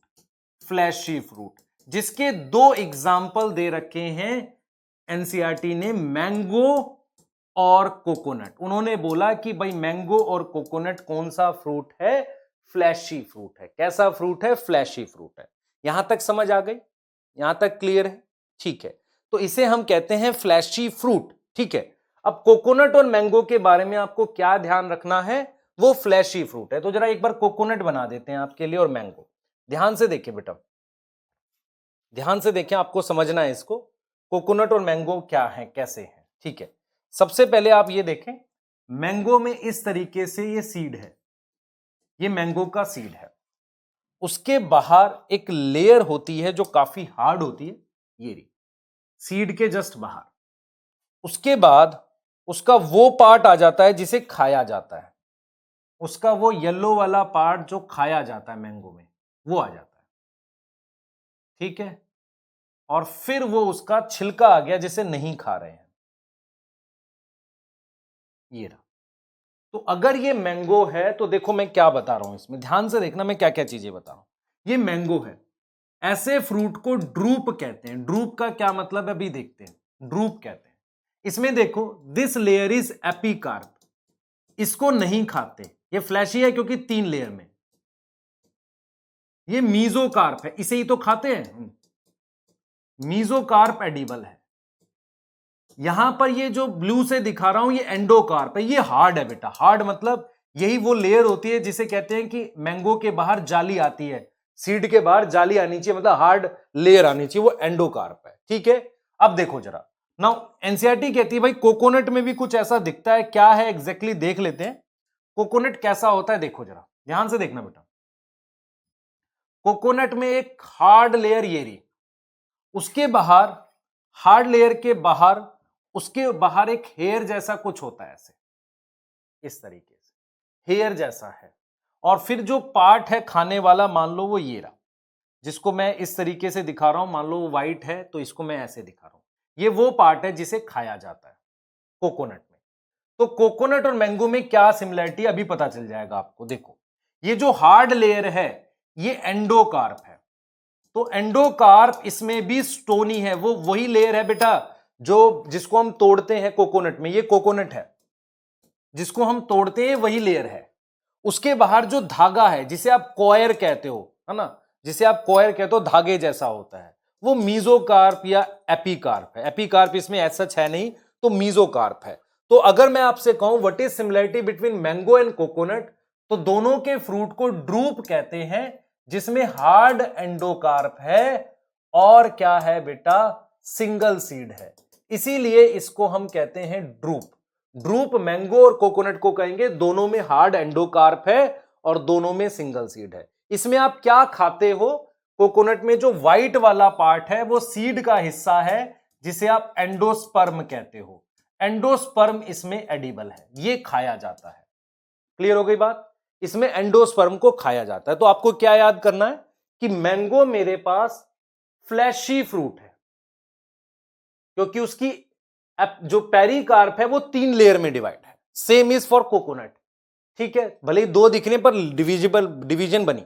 फ्लैशी फ्रूट, जिसके 2 एग्जाम्पल दे रखे हैं एनसीईआरटी ने, मैंगो और कोकोनट। उन्होंने बोला कि भाई मैंगो और कोकोनट कौन सा फ्रूट है, फ्लैशी फ्रूट है। कैसा फ्रूट है, फ्लैशी फ्रूट है। यहां तक समझ आ गई, यहां तक क्लियर है, ठीक है। तो इसे हम कहते हैं फ्लैशी फ्रूट, ठीक है। अब कोकोनट और मैंगो के बारे में आपको क्या ध्यान रखना है, वो फ्लैशी फ्रूट है। तो जरा एक बार कोकोनट बना देते हैं आपके लिए और मैंगो। ध्यान से देखिए बेटा, ध्यान से देखें, आपको समझना है इसको, कोकोनट और मैंगो क्या है, कैसे है, ठीक है। सबसे पहले आप ये देखें, मैंगो में इस तरीके से ये सीड है, ये मैंगो का सीड है, उसके बाहर एक लेयर होती है जो काफी हार्ड होती है, ये रही, सीड के जस्ट बाहर। उसके बाद उसका वो पार्ट आ जाता है जिसे खाया जाता है, उसका वो येलो वाला पार्ट जो खाया जाता है मैंगो में, वो आ जाता है, ठीक है। और फिर वो उसका छिलका आ गया जिसे नहीं खा रहे हैं, ये रहा। तो अगर ये मैंगो है तो देखो मैं क्या बता रहा हूं इसमें, ध्यान से देखना मैं क्या क्या चीजें बता रहा हूं। ये मैंगो है, ऐसे फ्रूट को ड्रूप कहते हैं। ड्रूप का क्या मतलब है अभी देखते हैं, ड्रूप कहते हैं। इसमें देखो, दिस लेयर इज एपिकार्प, इसको नहीं खाते, ये फ्लैशी है क्योंकि 3 लेयर में। ये मीजोकार्प है, इसे ही तो खाते हैं, मीजोकार्प एडिबल है। यहां पर ये जो ब्लू से दिखा रहा हूं ये एंडोकार्प है, ये हार्ड है बेटा। हार्ड मतलब यही वो लेयर होती है जिसे कहते हैं कि मैंगो के बाहर जाली आती है, सीड के बाहर जाली आनी चाहिए, मतलब हार्ड लेयर आनी चाहिए, वो एंडोकार्प है, ठीक है। अब देखो जरा, नाउ एनसीईआरटी कहती है भाई कोकोनट में भी कुछ ऐसा दिखता है, क्या है एग्जैक्टली देख लेते हैं। कोकोनट कैसा होता है देखो जरा, ध्यान से देखना बेटा। कोकोनट में एक हार्ड लेयर ये रही, उसके बाहर, हार्ड लेयर के बाहर, उसके बाहर एक हेयर जैसा कुछ होता है, ऐसे इस तरीके से हेयर जैसा है। और फिर जो पार्ट है खाने वाला, मान लो वो ये रहा, जिसको मैं इस तरीके से दिखा रहा हूं, मान लो वो व्हाइट है तो इसको मैं ऐसे दिखा रहा हूं, ये वो पार्ट है जिसे खाया जाता है कोकोनट में। तो कोकोनट और मैंगो में क्या सिमिलरिटी अभी पता चल जाएगा आपको। देखो, ये जो हार्ड लेयर है ये एंडोकार्प है, तो एंडोकार्प इसमें भी स्टोनी है, वो वही लेयर है बेटा जो जिसको हम तोड़ते हैं कोकोनट में। ये कोकोनट है, जिसको हम तोड़ते हैं वही लेयर है। उसके बाहर जो धागा है जिसे आप कॉयर कहते हो, है ना, जिसे आप कॉयर कहते हो, धागे जैसा होता है, वो मीजोकार्प या एपिकार्प है। एपिकार्प इसमें ऐसा है नहीं, तो मीजोकार्प है। तो अगर मैं आपसे कहूं what is similarity between mango and coconut, तो दोनों के फ्रूट को ड्रूप कहते हैं, जिसमें हार्ड एंडोकार्प है और क्या है बेटा, सिंगल सीड है, इसीलिए इसको हम कहते हैं ड्रूप। ड्रूप मैंगो और कोकोनट को कहेंगे, दोनों में हार्ड एंडोकार्प है और दोनों में सिंगल सीड है। इसमें आप क्या खाते हो, कोकोनट में जो व्हाइट वाला पार्ट है वो सीड का हिस्सा है जिसे आप एंडोस्पर्म कहते हो। एंडोस्पर्म इसमें एडिबल है, ये खाया जाता है। क्लियर हो गई बात, इसमें एंडोस्पर्म को खाया जाता है। तो आपको क्या याद करना है कि मैंगो मेरे पास फ्लैशी फ्रूट है क्योंकि उसकी जो पेरिकार्प है वो 3 लेयर में डिवाइड है। सेम इज फॉर कोकोनट, ठीक है, भले ही 2 दिखने पर डिवीजन बनी,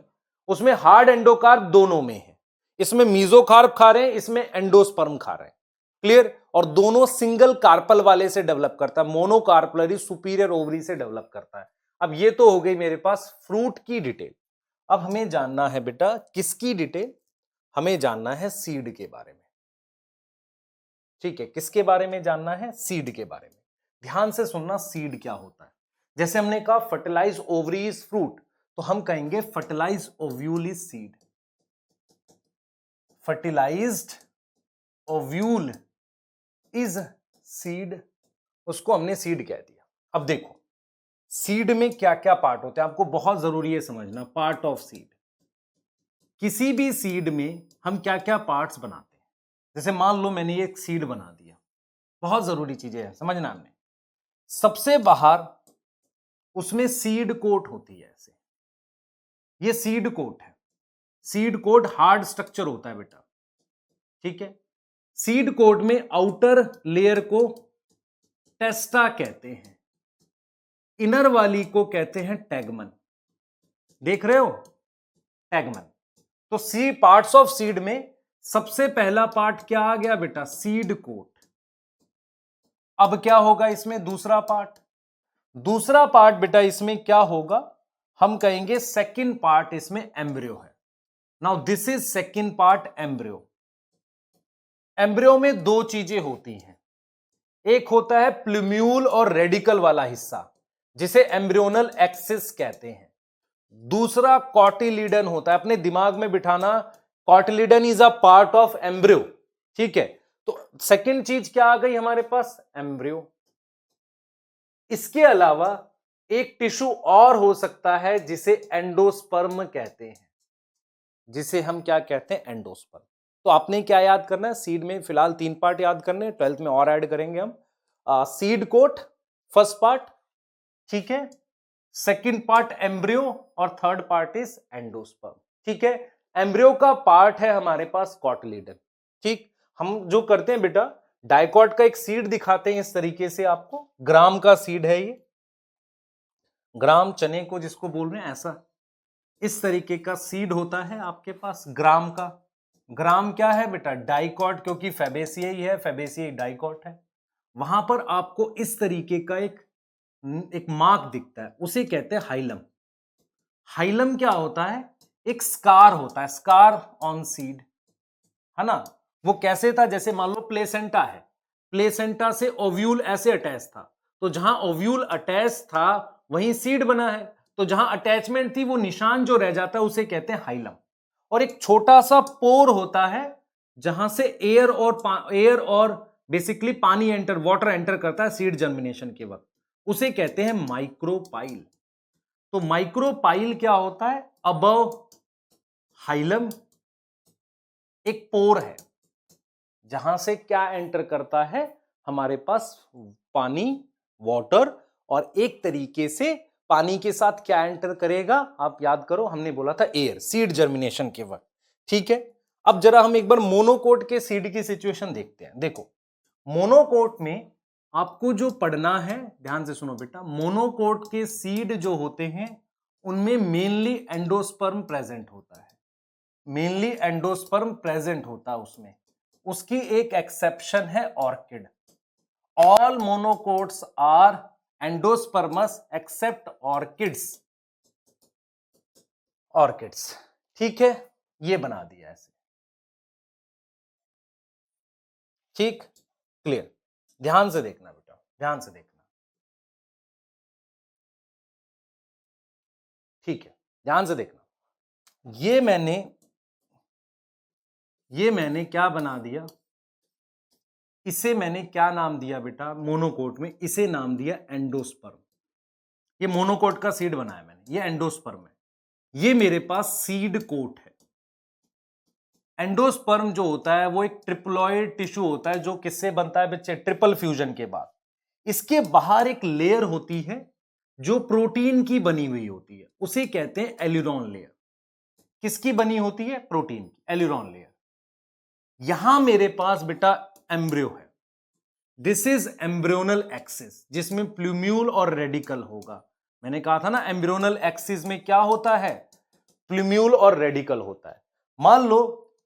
उसमें हार्ड एंडोकार्प दोनों में है। इसमें मीजोकार्प खा रहे हैं, इसमें एंडोस्पर्म खा रहे हैं। क्लियर, और दोनों सिंगल कार्पल वाले से डेवलप करता है, मोनोकार्पलरी सुपीरियर ओवरी से डेवलप करता है। अब ये तो हो गई मेरे पास फ्रूट की डिटेल। अब हमें जानना है बेटा किसकी डिटेल, हमें जानना है सीड के बारे में। ठीक है, किसके बारे में जानना है? सीड के बारे में। ध्यान से सुनना, सीड क्या होता है। जैसे हमने कहा फर्टिलाइज ओवरी इज फ्रूट, तो हम कहेंगे fertilize ovule is seed. Fertilized ovule is seed, उसको हमने सीड कह दिया। अब देखो सीड में क्या क्या पार्ट होते हैं, आपको बहुत जरूरी है समझना। पार्ट ऑफ सीड, किसी भी सीड में हम क्या क्या पार्ट्स बनाते हैं। जैसे मान लो मैंने एक सीड बना दिया, बहुत जरूरी चीजें हैं समझना में। सबसे बाहर उसमें सीड कोट होती है, ऐसे ये सीड कोट है। सीड कोट हार्ड स्ट्रक्चर होता है बेटा, ठीक है। सीड कोट में आउटर लेयर को टेस्टा कहते हैं, इनर वाली को कहते हैं टैगमन। देख रहे हो, टैगमन। तो सी पार्ट्स ऑफ सीड में सबसे पहला पार्ट क्या आ गया बेटा? Seed coat. अब क्या होगा इसमें? दूसरा पार्ट। दूसरा पार्ट बेटा इसमें क्या होगा? हम कहेंगे सेकंड पार्ट इसमें एम्ब्रियो है। Now this is second part embryo. Embryo में दो चीजें होती हैं, एक होता है प्लूम्यूल और रेडिकल वाला हिस्सा जिसे एम्ब्रियोनल एक्सिस कहते हैं, दूसरा कॉटिलीडन होता है। अपने दिमाग में बिठाना, cotyledon is a part of embryo, ठीक है। तो सेकंड चीज क्या आ गई हमारे पास? एम्ब्रियो। इसके अलावा एक टिश्यू और हो सकता है जिसे एंडोस्पर्म कहते हैं, जिसे हम क्या कहते हैं? एंडोस्पर्म। तो आपने क्या याद करना है? सीड में फिलहाल 3 पार्ट याद करने, 12th में और ऐड करेंगे हम। सीड कोट फर्स्ट पार्ट, ठीक है, सेकंड पार्ट एम्ब्रियो और थर्ड पार्ट इज एंडोस्पर्म, ठीक है। एम्ब्रियो का पार्ट है हमारे पास कॉटिलीडन, ठीक। हम जो करते हैं बेटा, डाइकॉट का एक सीड दिखाते हैं इस तरीके से आपको। ग्राम का सीड है ये, ग्राम चने को जिसको बोल रहे हैं, ऐसा इस तरीके का सीड होता है आपके पास ग्राम का। ग्राम क्या है बेटा? डाइकॉट, क्योंकि फेबेसियाई है, फेबेसियाई डाइकॉट है। वहां पर आपको इस तरीके का एक मार्क दिखता है, उसे कहते हैं हाइलम। हाइलम क्या होता है? एक स्कार होता है, स्कार ऑन सीड, है ना। वो कैसे था? जैसे मान लो प्लेसेंटा है, प्लेसेंटा से ओव्यूल ऐसे अटैच था, तो जहां ओव्यूल अटैच था वहीं सीड बना है, तो जहां अटैचमेंट थी वो निशान जो रह जाता है उसे कहते हैं हाइलम। और एक छोटा सा पोर होता है जहां से एयर और बेसिकली पानी एंटर, वाटर एंटर करता है सीड जर्मिनेशन के वक्त, उसे कहते हैं माइक्रोपाइल। तो माइक्रोपाइल क्या होता है? अबव हाइलम एक पोर है जहां से क्या एंटर करता है हमारे पास? पानी, वाटर, और एक तरीके से पानी के साथ क्या एंटर करेगा? आप याद करो, हमने बोला था एयर, सीड जर्मिनेशन के वक्त, ठीक है। अब जरा हम एक बार मोनोकोट के सीड की सिचुएशन देखते हैं। देखो मोनोकोट में आपको जो पढ़ना है, ध्यान से सुनो बेटा, मोनोकोट के सीड जो होते हैं उनमें मेनली एंडोस्पर्म प्रेजेंट होता है, मेनली एंडोस्पर्म प्रेजेंट होता है उसमें। उसकी एक एक्सेप्शन है orchid. All monocots are endospermous except orchids, orchids, ठीक है। ये बना दिया ऐसे, ठीक, क्लियर। ध्यान से देखना बेटा, ध्यान से देखना, ठीक है, ध्यान से देखना। ये मैंने क्या बना दिया? इसे मैंने क्या नाम दिया बेटा? मोनोकोट में इसे नाम दिया एंडोस्पर्म। ये मोनोकोट का सीड बनाया मैंने, ये एंडोस्पर्म है। ये मेरे पास सीड कोट है। एंडोस्पर्म जो होता है वो एक ट्रिप्लॉइड टिश्यू होता है जो किससे बनता है बच्चे? ट्रिपल फ्यूजन के बाद। इसके बाहर एक लेयर होती है जो प्रोटीन की बनी हुई होती है, उसे कहते हैं एल्यूरोन लेयर। किसकी बनी होती है? प्रोटीन की, एल्यूरोन लेयर। यहां मेरे पास बेटा एम्ब्रियो है, दिस इज एम्ब्रियोनल एक्सिस, जिसमें प्लूम्यूल और रेडिकल होगा। मैंने कहा था ना एम्ब्रियोनल एक्सिस में क्या होता है? प्लूम्यूल और रेडिकल होता है। मान लो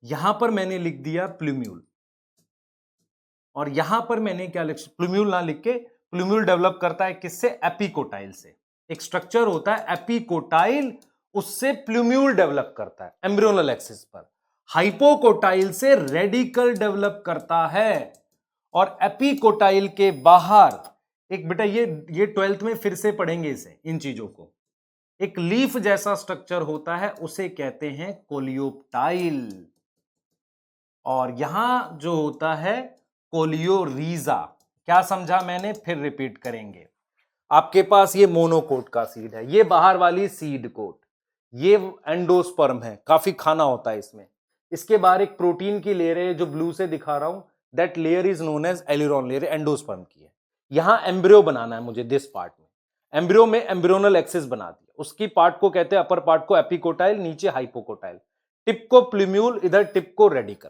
यहां पर मैंने लिख दिया प्लूम्यूल, और यहां पर मैंने क्या लिख, प्लूम्यूल ना लिख के, प्लूम्यूल डेवलप करता है किससे? एपिकोटाइल से। एक स्ट्रक्चर होता है एपिकोटाइल, उससे प्लूम्यूल डेवलप करता है एम्ब्रियोनल एक्सिस पर, हाइपोकोटाइल से रेडिकल डेवलप करता है, और एपिकोटाइल के बाहर एक, बेटा ये 12th में फिर से पढ़ेंगे इसे, इन चीजों को, एक लीफ जैसा स्ट्रक्चर होता है, उसे कहते हैं कोलियोप्टाइल, और यहां जो होता है कोलियोरीजा। क्या समझा मैंने, फिर रिपीट करेंगे। आपके पास ये मोनोकोट का सीड है, ये बाहर वाली सीड कोट, ये एंडोस्पर्म है, काफी खाना होता है इसमें। इसके बाहर एक प्रोटीन की लेयर है जो ब्लू से दिखा रहा हूं, that layer is known as aleurone layer, endosperm की है। यहां एम्ब्रियो बनाना है मुझे, दिस पार्ट में एम्ब्रियो में एम्ब्रियोनल एक्सिस बना दिया, उसकी पार्ट को कहते हैं, अपर पार्ट को एपिकोटाइल, नीचे हाइपोकोटाइल, टिप को प्लूम्यूल, इधर टिप को रेडिकल।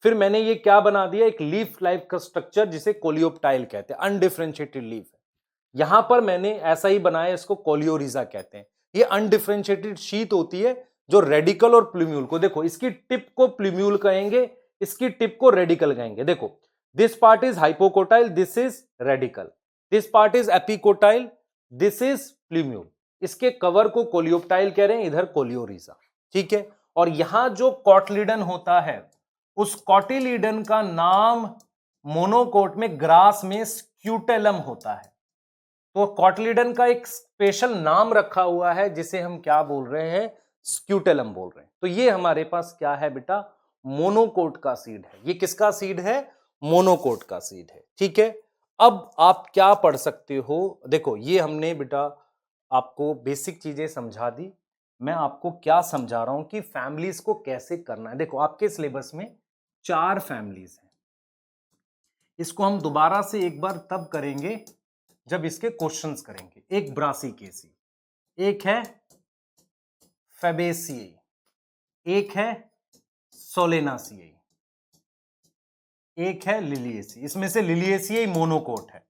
फिर मैंने ये क्या बना दिया, एक लीफ लाइफ का स्ट्रक्चर जिसे कोलियोप्टाइल कहते हैं, अनडिफरेंशिएटेड लीफ है। यहां पर मैंने ऐसा ही बनाया, इसको कोलियोरीजा कहते हैं। ये अनडिफरेंशिएटेड शीट होती है जो रेडिकल और प्लूम्यूल को, देखो इसकी टिप को प्लूम्यूल कहेंगे, इसकी टिप को रेडिकल कहेंगे। देखो this part is hypocotyl, this is radical, this part is epicotyl, this is plumule. इसके कवर को कोलियोप्टाइल कह रहे हैं, इधर कोलियोरीजा, ठीक है। और यहां जो कॉटलिडन होता है, उस कॉटिलिडन का नाम मोनोकोट में ग्रास में स्क्यूटेलम होता है। तो कॉटलिडन का एक स्पेशल नाम रखा हुआ है जिसे हम क्या बोल रहे हैं, स्क्यूटेलम बोल रहे हैं। तो ये हमारे पास क्या है बेटा, मोनोकोट का सीड है। ये किसका सीड है, मोनोकोट का सीड है, ठीक है। अब आप क्या पढ़ सकते हो, देखो ये हमने बेटा आपको बेसिक चीजें समझा दी। मैं आपको क्या समझा रहा हूं कि फैमिलीज को कैसे करना है। देखो आपके सिलेबस में 4 फैमिलीज हैं, इसको हम दोबारा से एक बार तब करेंगे जब इसके क्वेश्चंस करेंगे। एक ब्रासिकेसी, एक है फैबेसिए, एक है सोलेनासिए, एक है लिलिएसी। इसमें से लिलिएसी मोनोकोट है,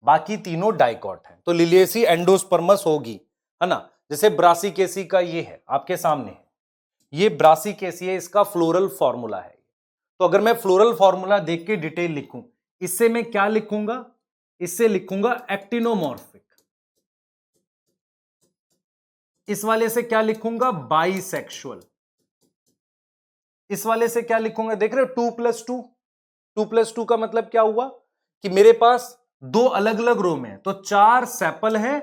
बाकी तीनों डाइकोट है। तो लिलिएसी एंडोस्पर्मस होगी, है ना। जैसे ब्रासिकेसी का ये है आपके सामने है, ये ब्रासिकेसी है, इसका फ्लोरल फॉर्मूला है। तो अगर मैं फ्लोरल फॉर्मूला देख के डिटेल लिखूं, इससे मैं क्या लिखूंगा, इससे लिखूंगा एक्टिनोमॉर्फिक। इस वाले से क्या लिखूंगा, बाइसेक्सुअल। इस वाले से क्या लिखूंगा, देख रहे हो 2+2, 2+2 का मतलब क्या हुआ कि मेरे पास 2 अलग अलग रो में है, तो 4 सेपल है,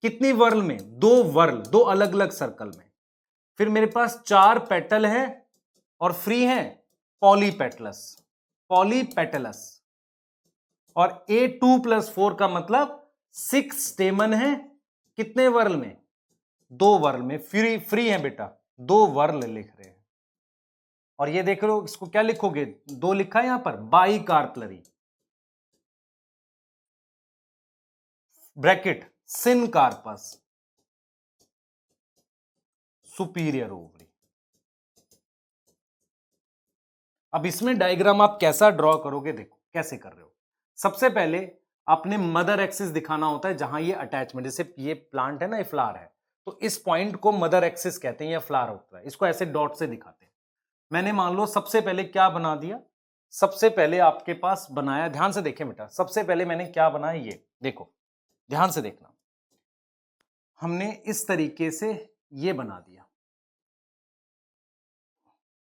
कितनी वर्ल में, 2 वर्ल, 2 अलग अलग सर्कल में। फिर मेरे पास 4 पेटल है और फ्री है पॉलीपेटलस, पॉलीपेटलस। और A2+4 का मतलब 6 स्टेमन है, कितने वर्ल में, 2 वर्ल में। फ्री है बेटा, 2 वर्ल लिख रहे हैं। और ये देख लो, इसको क्या लिखोगे, 2 लिखा है यहां पर, bicarpellary, bracket syncarpous, superior ovary. अब इसमें डायग्राम आप कैसा ड्रॉ करोगे, देखो कैसे कर रहे हो। सबसे पहले आपने मदर एक्सिस दिखाना होता है, जहां ये अटैचमेंट, जैसे ये प्लांट है ना, ये फ्लावर है, तो इस पॉइंट को मदर एक्सिस कहते हैं, या फ्लावर होता है, इसको ऐसे डॉट से दिखाते हैं। मैंने मान लो सबसे पहले क्या बना दिया, सबसे पहले आपके पास बनाया, ध्यान से देखें बेटा, सबसे पहले मैंने क्या बनाया, ये देखो ध्यान से देखना, हमने इस तरीके से ये बना दिया।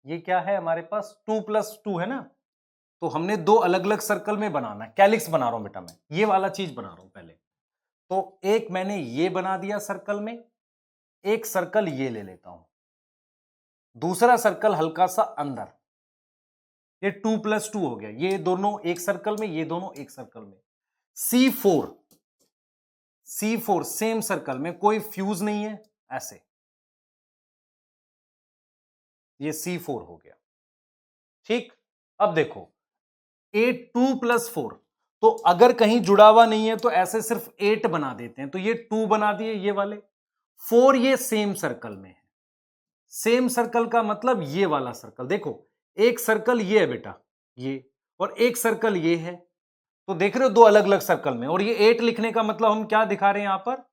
ये क्या है हमारे पास, 2+2 है ना। तो हमने 2 अलग अलग सर्कल में बनाना है, कैलिक्स बना रहा हूं बेटा मैं, ये वाला चीज बना रहा हूं पहले। तो एक मैंने ये बना दिया सर्कल में, एक सर्कल ये ले लेता हूं, दूसरा सर्कल हल्का सा अंदर, ये 2+2 हो गया, ये दोनों एक सर्कल में, ये दोनों एक सर्कल में। C4, C4 सेम सर्कल में, कोई फ्यूज नहीं है, ऐसे ये C4 हो गया, ठीक। अब देखो A2+4, तो अगर कहीं जुड़ा हुआ नहीं है तो ऐसे सिर्फ 8 बना देते हैं, तो ये 2 बना दिए ये वाले, 4 ये सेम सर्कल में है। सेम सर्कल का मतलब ये वाला सर्कल, देखो एक सर्कल ये है बेटा, ये, और एक सर्कल ये है, तो देख रहे हो 2 अलग अलग सर्कल में। और ये 8 लिखने का मतलब हम क्या दिखा रहे हैं यहां पर,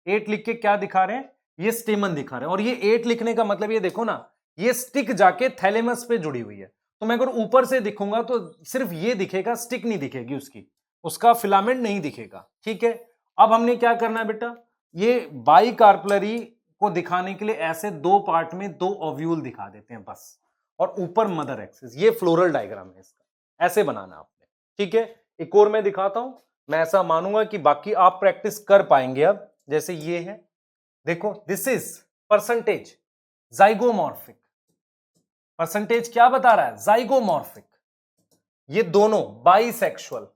8 लिख के क्या दिखा रहे हैं, ये स्टेमन दिखा रहे हैं। और ये 8 लिखने का मतलब ये देखो ना, ये स्टिक जाके थैलेमस पे जुड़ी हुई है। तो मैं अगर ऊपर से दिखूंगा तो सिर्फ ये दिखेगा, स्टिक नहीं दिखेगी उसकी, उसका फिलामेंट नहीं दिखेगा, ठीक है। अब हमने क्या करना है बेटा, ये बाइकार्पलरी को दिखाने के लिए ऐसे दो पार्ट में दो ओव्यूल दिखा देते हैं बस, और ऊपर मदर एक्सिस। ये फ्लोरल डायग्राम है इसका, ऐसे बनाना आपने, ठीक है। एक और मैं दिखाता हूं, मैं ऐसा मानूंगा कि बाकी आप प्रैक्टिस कर पाएंगे। अब जैसे ये है, देखो this is percentage zygomorphic. Percentage क्या बता रहा है? जाइगोमॉर्फिक। ये दोनों बाइसेक्सुअल।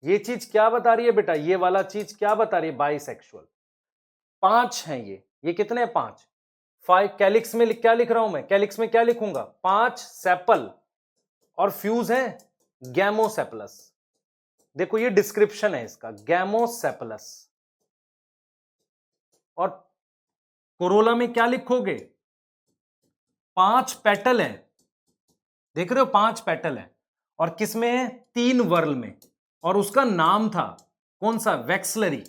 ये चीज क्या बता रही है बेटा? ये वाला चीज क्या बता रही है? बाइसेक्सुअल। 5 हैं ये कितने हैं? 5। 5 कैलिक्स में क्या लिख रहा हूं मैं? कैलिक्स में क्या लिखूंगा? 5 सेपल, और फ्यूज है गैमोसेपलस। देखो ये डिस्क्रिप्शन है इसका, गैमोसेपलस। और कोरोला में क्या लिखोगे? 5 पेटल है, देख रहे हो? 5 पेटल है, और किस में है? 3 वर्ल में, और उसका नाम था कौन सा? वैक्सलरी।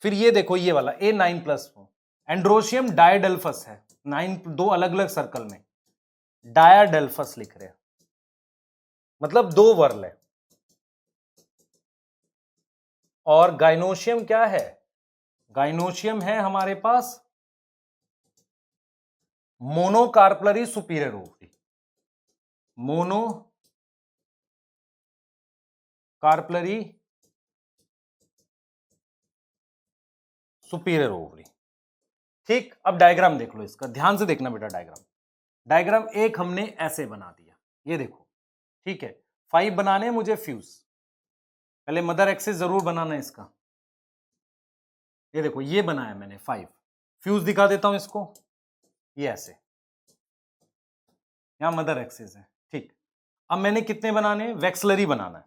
फिर ये देखो ये वाला A9+4 एंड्रोशियम डायडेल्फस है। 9 दो अलग अलग सर्कल में डायडेल्फस लिख रहे हैं, मतलब 2 वर्ल है। और गाइनोशियम क्या है? गाइनोशियम है हमारे पास monocarpellary superior ovary. Monocarpellary superior ovary, ठीक। अब डायग्राम देख लो इसका, ध्यान से देखना बेटा। डायग्राम एक हमने ऐसे बना दिया, ये देखो, ठीक है। 5 बनाने हैं मुझे फ्यूज, पहले मदर एक्सिस जरूर बनाना है इसका। ये देखो ये बनाया मैंने 5 फ्यूज, दिखा देता हूं इसको। ये ऐसे, यहां मदर एक्सिस है, ठीक। अब मैंने कितने बनाने हैं? वैक्सलरी बनाना है,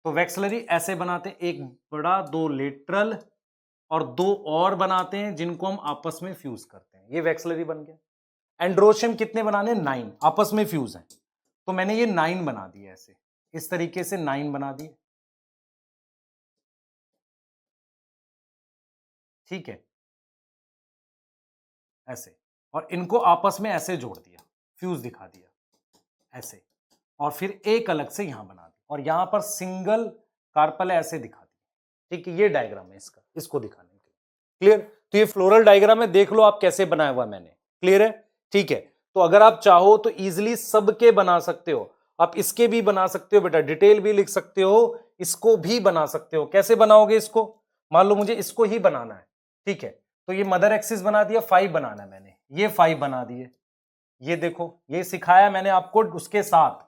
तो वैक्सलरी ऐसे बनाते हैं, एक बड़ा, 2 लेटरल, और 2 और बनाते हैं जिनको हम आपस में फ्यूज करते हैं। ये वैक्सलरी बन गया। एंड्रोशियम कितने बनाने? 9, आपस में फ्यूज हैं, तो मैंने ये 9 बना दिए ऐसे, इस तरीके से 9 बना दिए, ठीक है, ऐसे। और इनको आपस में ऐसे जोड़ दिया, फ्यूज दिखा दिया ऐसे, और फिर एक अलग से यहां बना दिया, और यहां पर सिंगल कार्पल ऐसे दिखा दिया, ठीक है। ये डायग्राम है इसका, इसको दिखाने के लिए। क्लियर? तो ये फ्लोरल डायग्राम है, देख लो आप कैसे बनाया हुआ मैंने। क्लियर है? ठीक है। तो अगर आप चाहो तो इजिली सबके बना सकते हो, आप इसके भी बना सकते हो बेटा, डिटेल भी लिख सकते हो, इसको भी बना सकते हो। कैसे बनाओगे इसको? मान लो मुझे इसको ही बनाना है, ठीक है, तो ये मदर एक्सिस बना दिया, 5 बनाना है मैंने, ये 5 बना दिए। ये देखो, ये सिखाया मैंने आपको उसके साथ,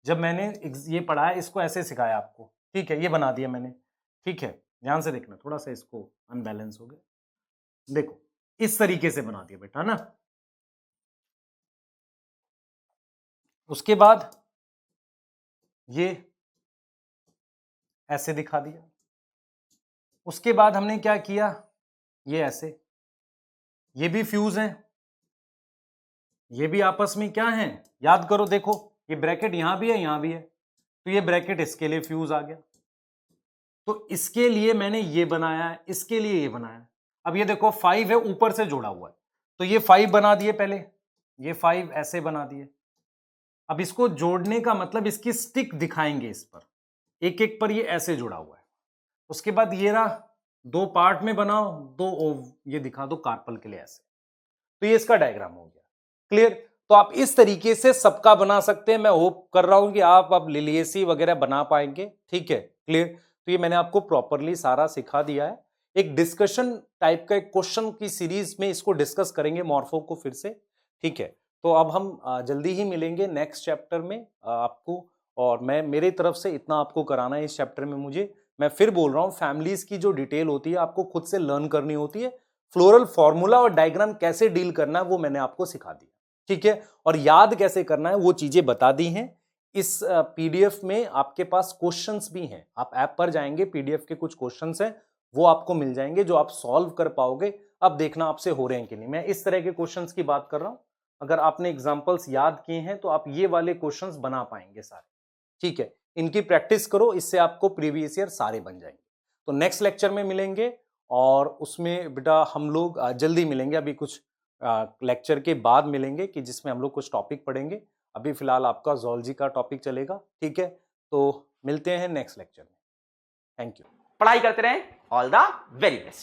जब मैंने ये पढ़ाया इसको ऐसे सिखाया आपको, ठीक है। ये बना दिया मैंने, ठीक है। ध्यान से देखना, थोड़ा सा इसको अनबैलेंस हो गया, देखो इस तरीके से बना दिया बेटा ना। उसके बाद ये ऐसे दिखा दिया। उसके बाद हमने क्या किया? ये ऐसे, ये भी फ्यूज हैं, ये भी आपस में क्या हैं? याद करो, देखो ये ब्रैकेट यहां भी है, यहां भी है, तो ये ब्रैकेट इसके लिए फ्यूज आ गया, तो इसके लिए मैंने ये बनाया है, इसके लिए ये बनाया है। अब ये देखो 5 है, ऊपर से जोड़ा हुआ है, तो ये 5 बना दिए पहले, ये 5 ऐसे बना दिए। अब इसको जोड़ने का मतलब इसकी स्टिक दिखाएंगे इस पर, एक एक पर ये ऐसे जुड़ा हुआ है। उसके बाद ये रहा, 2 पार्ट में बनाओ, 2 ये दिखा दो कार्पल के लिए ऐसे, तो ये इसका डायग्राम हो गया। क्लियर? तो आप इस तरीके से सबका बना सकते हैं। मैं होप कर रहा हूं कि आप अब लिलियसी वगैरह बना पाएंगे, ठीक है। क्लियर? तो ये मैंने आपको प्रॉपरली सारा सिखा दिया है। एक डिस्कशन टाइप का एक क्वेश्चन की सीरीज में इसको डिस्कस करेंगे मॉर्फो को फिर से, ठीक है। तो अब हम जल्दी ही मिलेंगे नेक्स्ट चैप्टर में आपको, और मैं मेरी तरफ से इतना आपको कराना है इस चैप्टर में मुझे। मैं फिर बोल रहा हूँ, फैमिलीज की जो डिटेल होती है आपको खुद से लर्न करनी होती है। फ्लोरल फॉर्मूला और डायग्राम कैसे डील करना है वो मैंने आपको सिखा दिया, ठीक है। और याद कैसे करना है वो चीजें बता दी हैं। इस पीडीएफ में आपके पास क्वेश्चंस भी हैं, आप ऐप पर जाएंगे, पीडीएफ के कुछ क्वेश्चंस हैं वो आपको मिल जाएंगे जो आप सॉल्व कर पाओगे। अब देखना आपसे हो रहे हैं कि नहीं। मैं इस तरह के क्वेश्चंस की बात कर रहा हूं, अगर आपने एग्जांपल्स याद किए हैं तो आप ये वाले क्वेश्चंस बना पाएंगे सारे, ठीक है। इनकी प्रैक्टिस करो, इससे आपको प्रीवियस ईयर सारे बन जाएंगे। तो नेक्स्ट लेक्चर में मिलेंगे, और उसमें बेटा हम लोग जल्दी मिलेंगे, अभी कुछ लेक्चर के बाद मिलेंगे कि जिसमें हम लोग कुछ टॉपिक पढ़ेंगे। अभी फिलहाल आपका ज़ूलॉजी का टॉपिक चलेगा, ठीक है। तो मिलते हैं नेक्स्ट लेक्चर में। Thank you. पढ़ाई करते रहें। All the very best.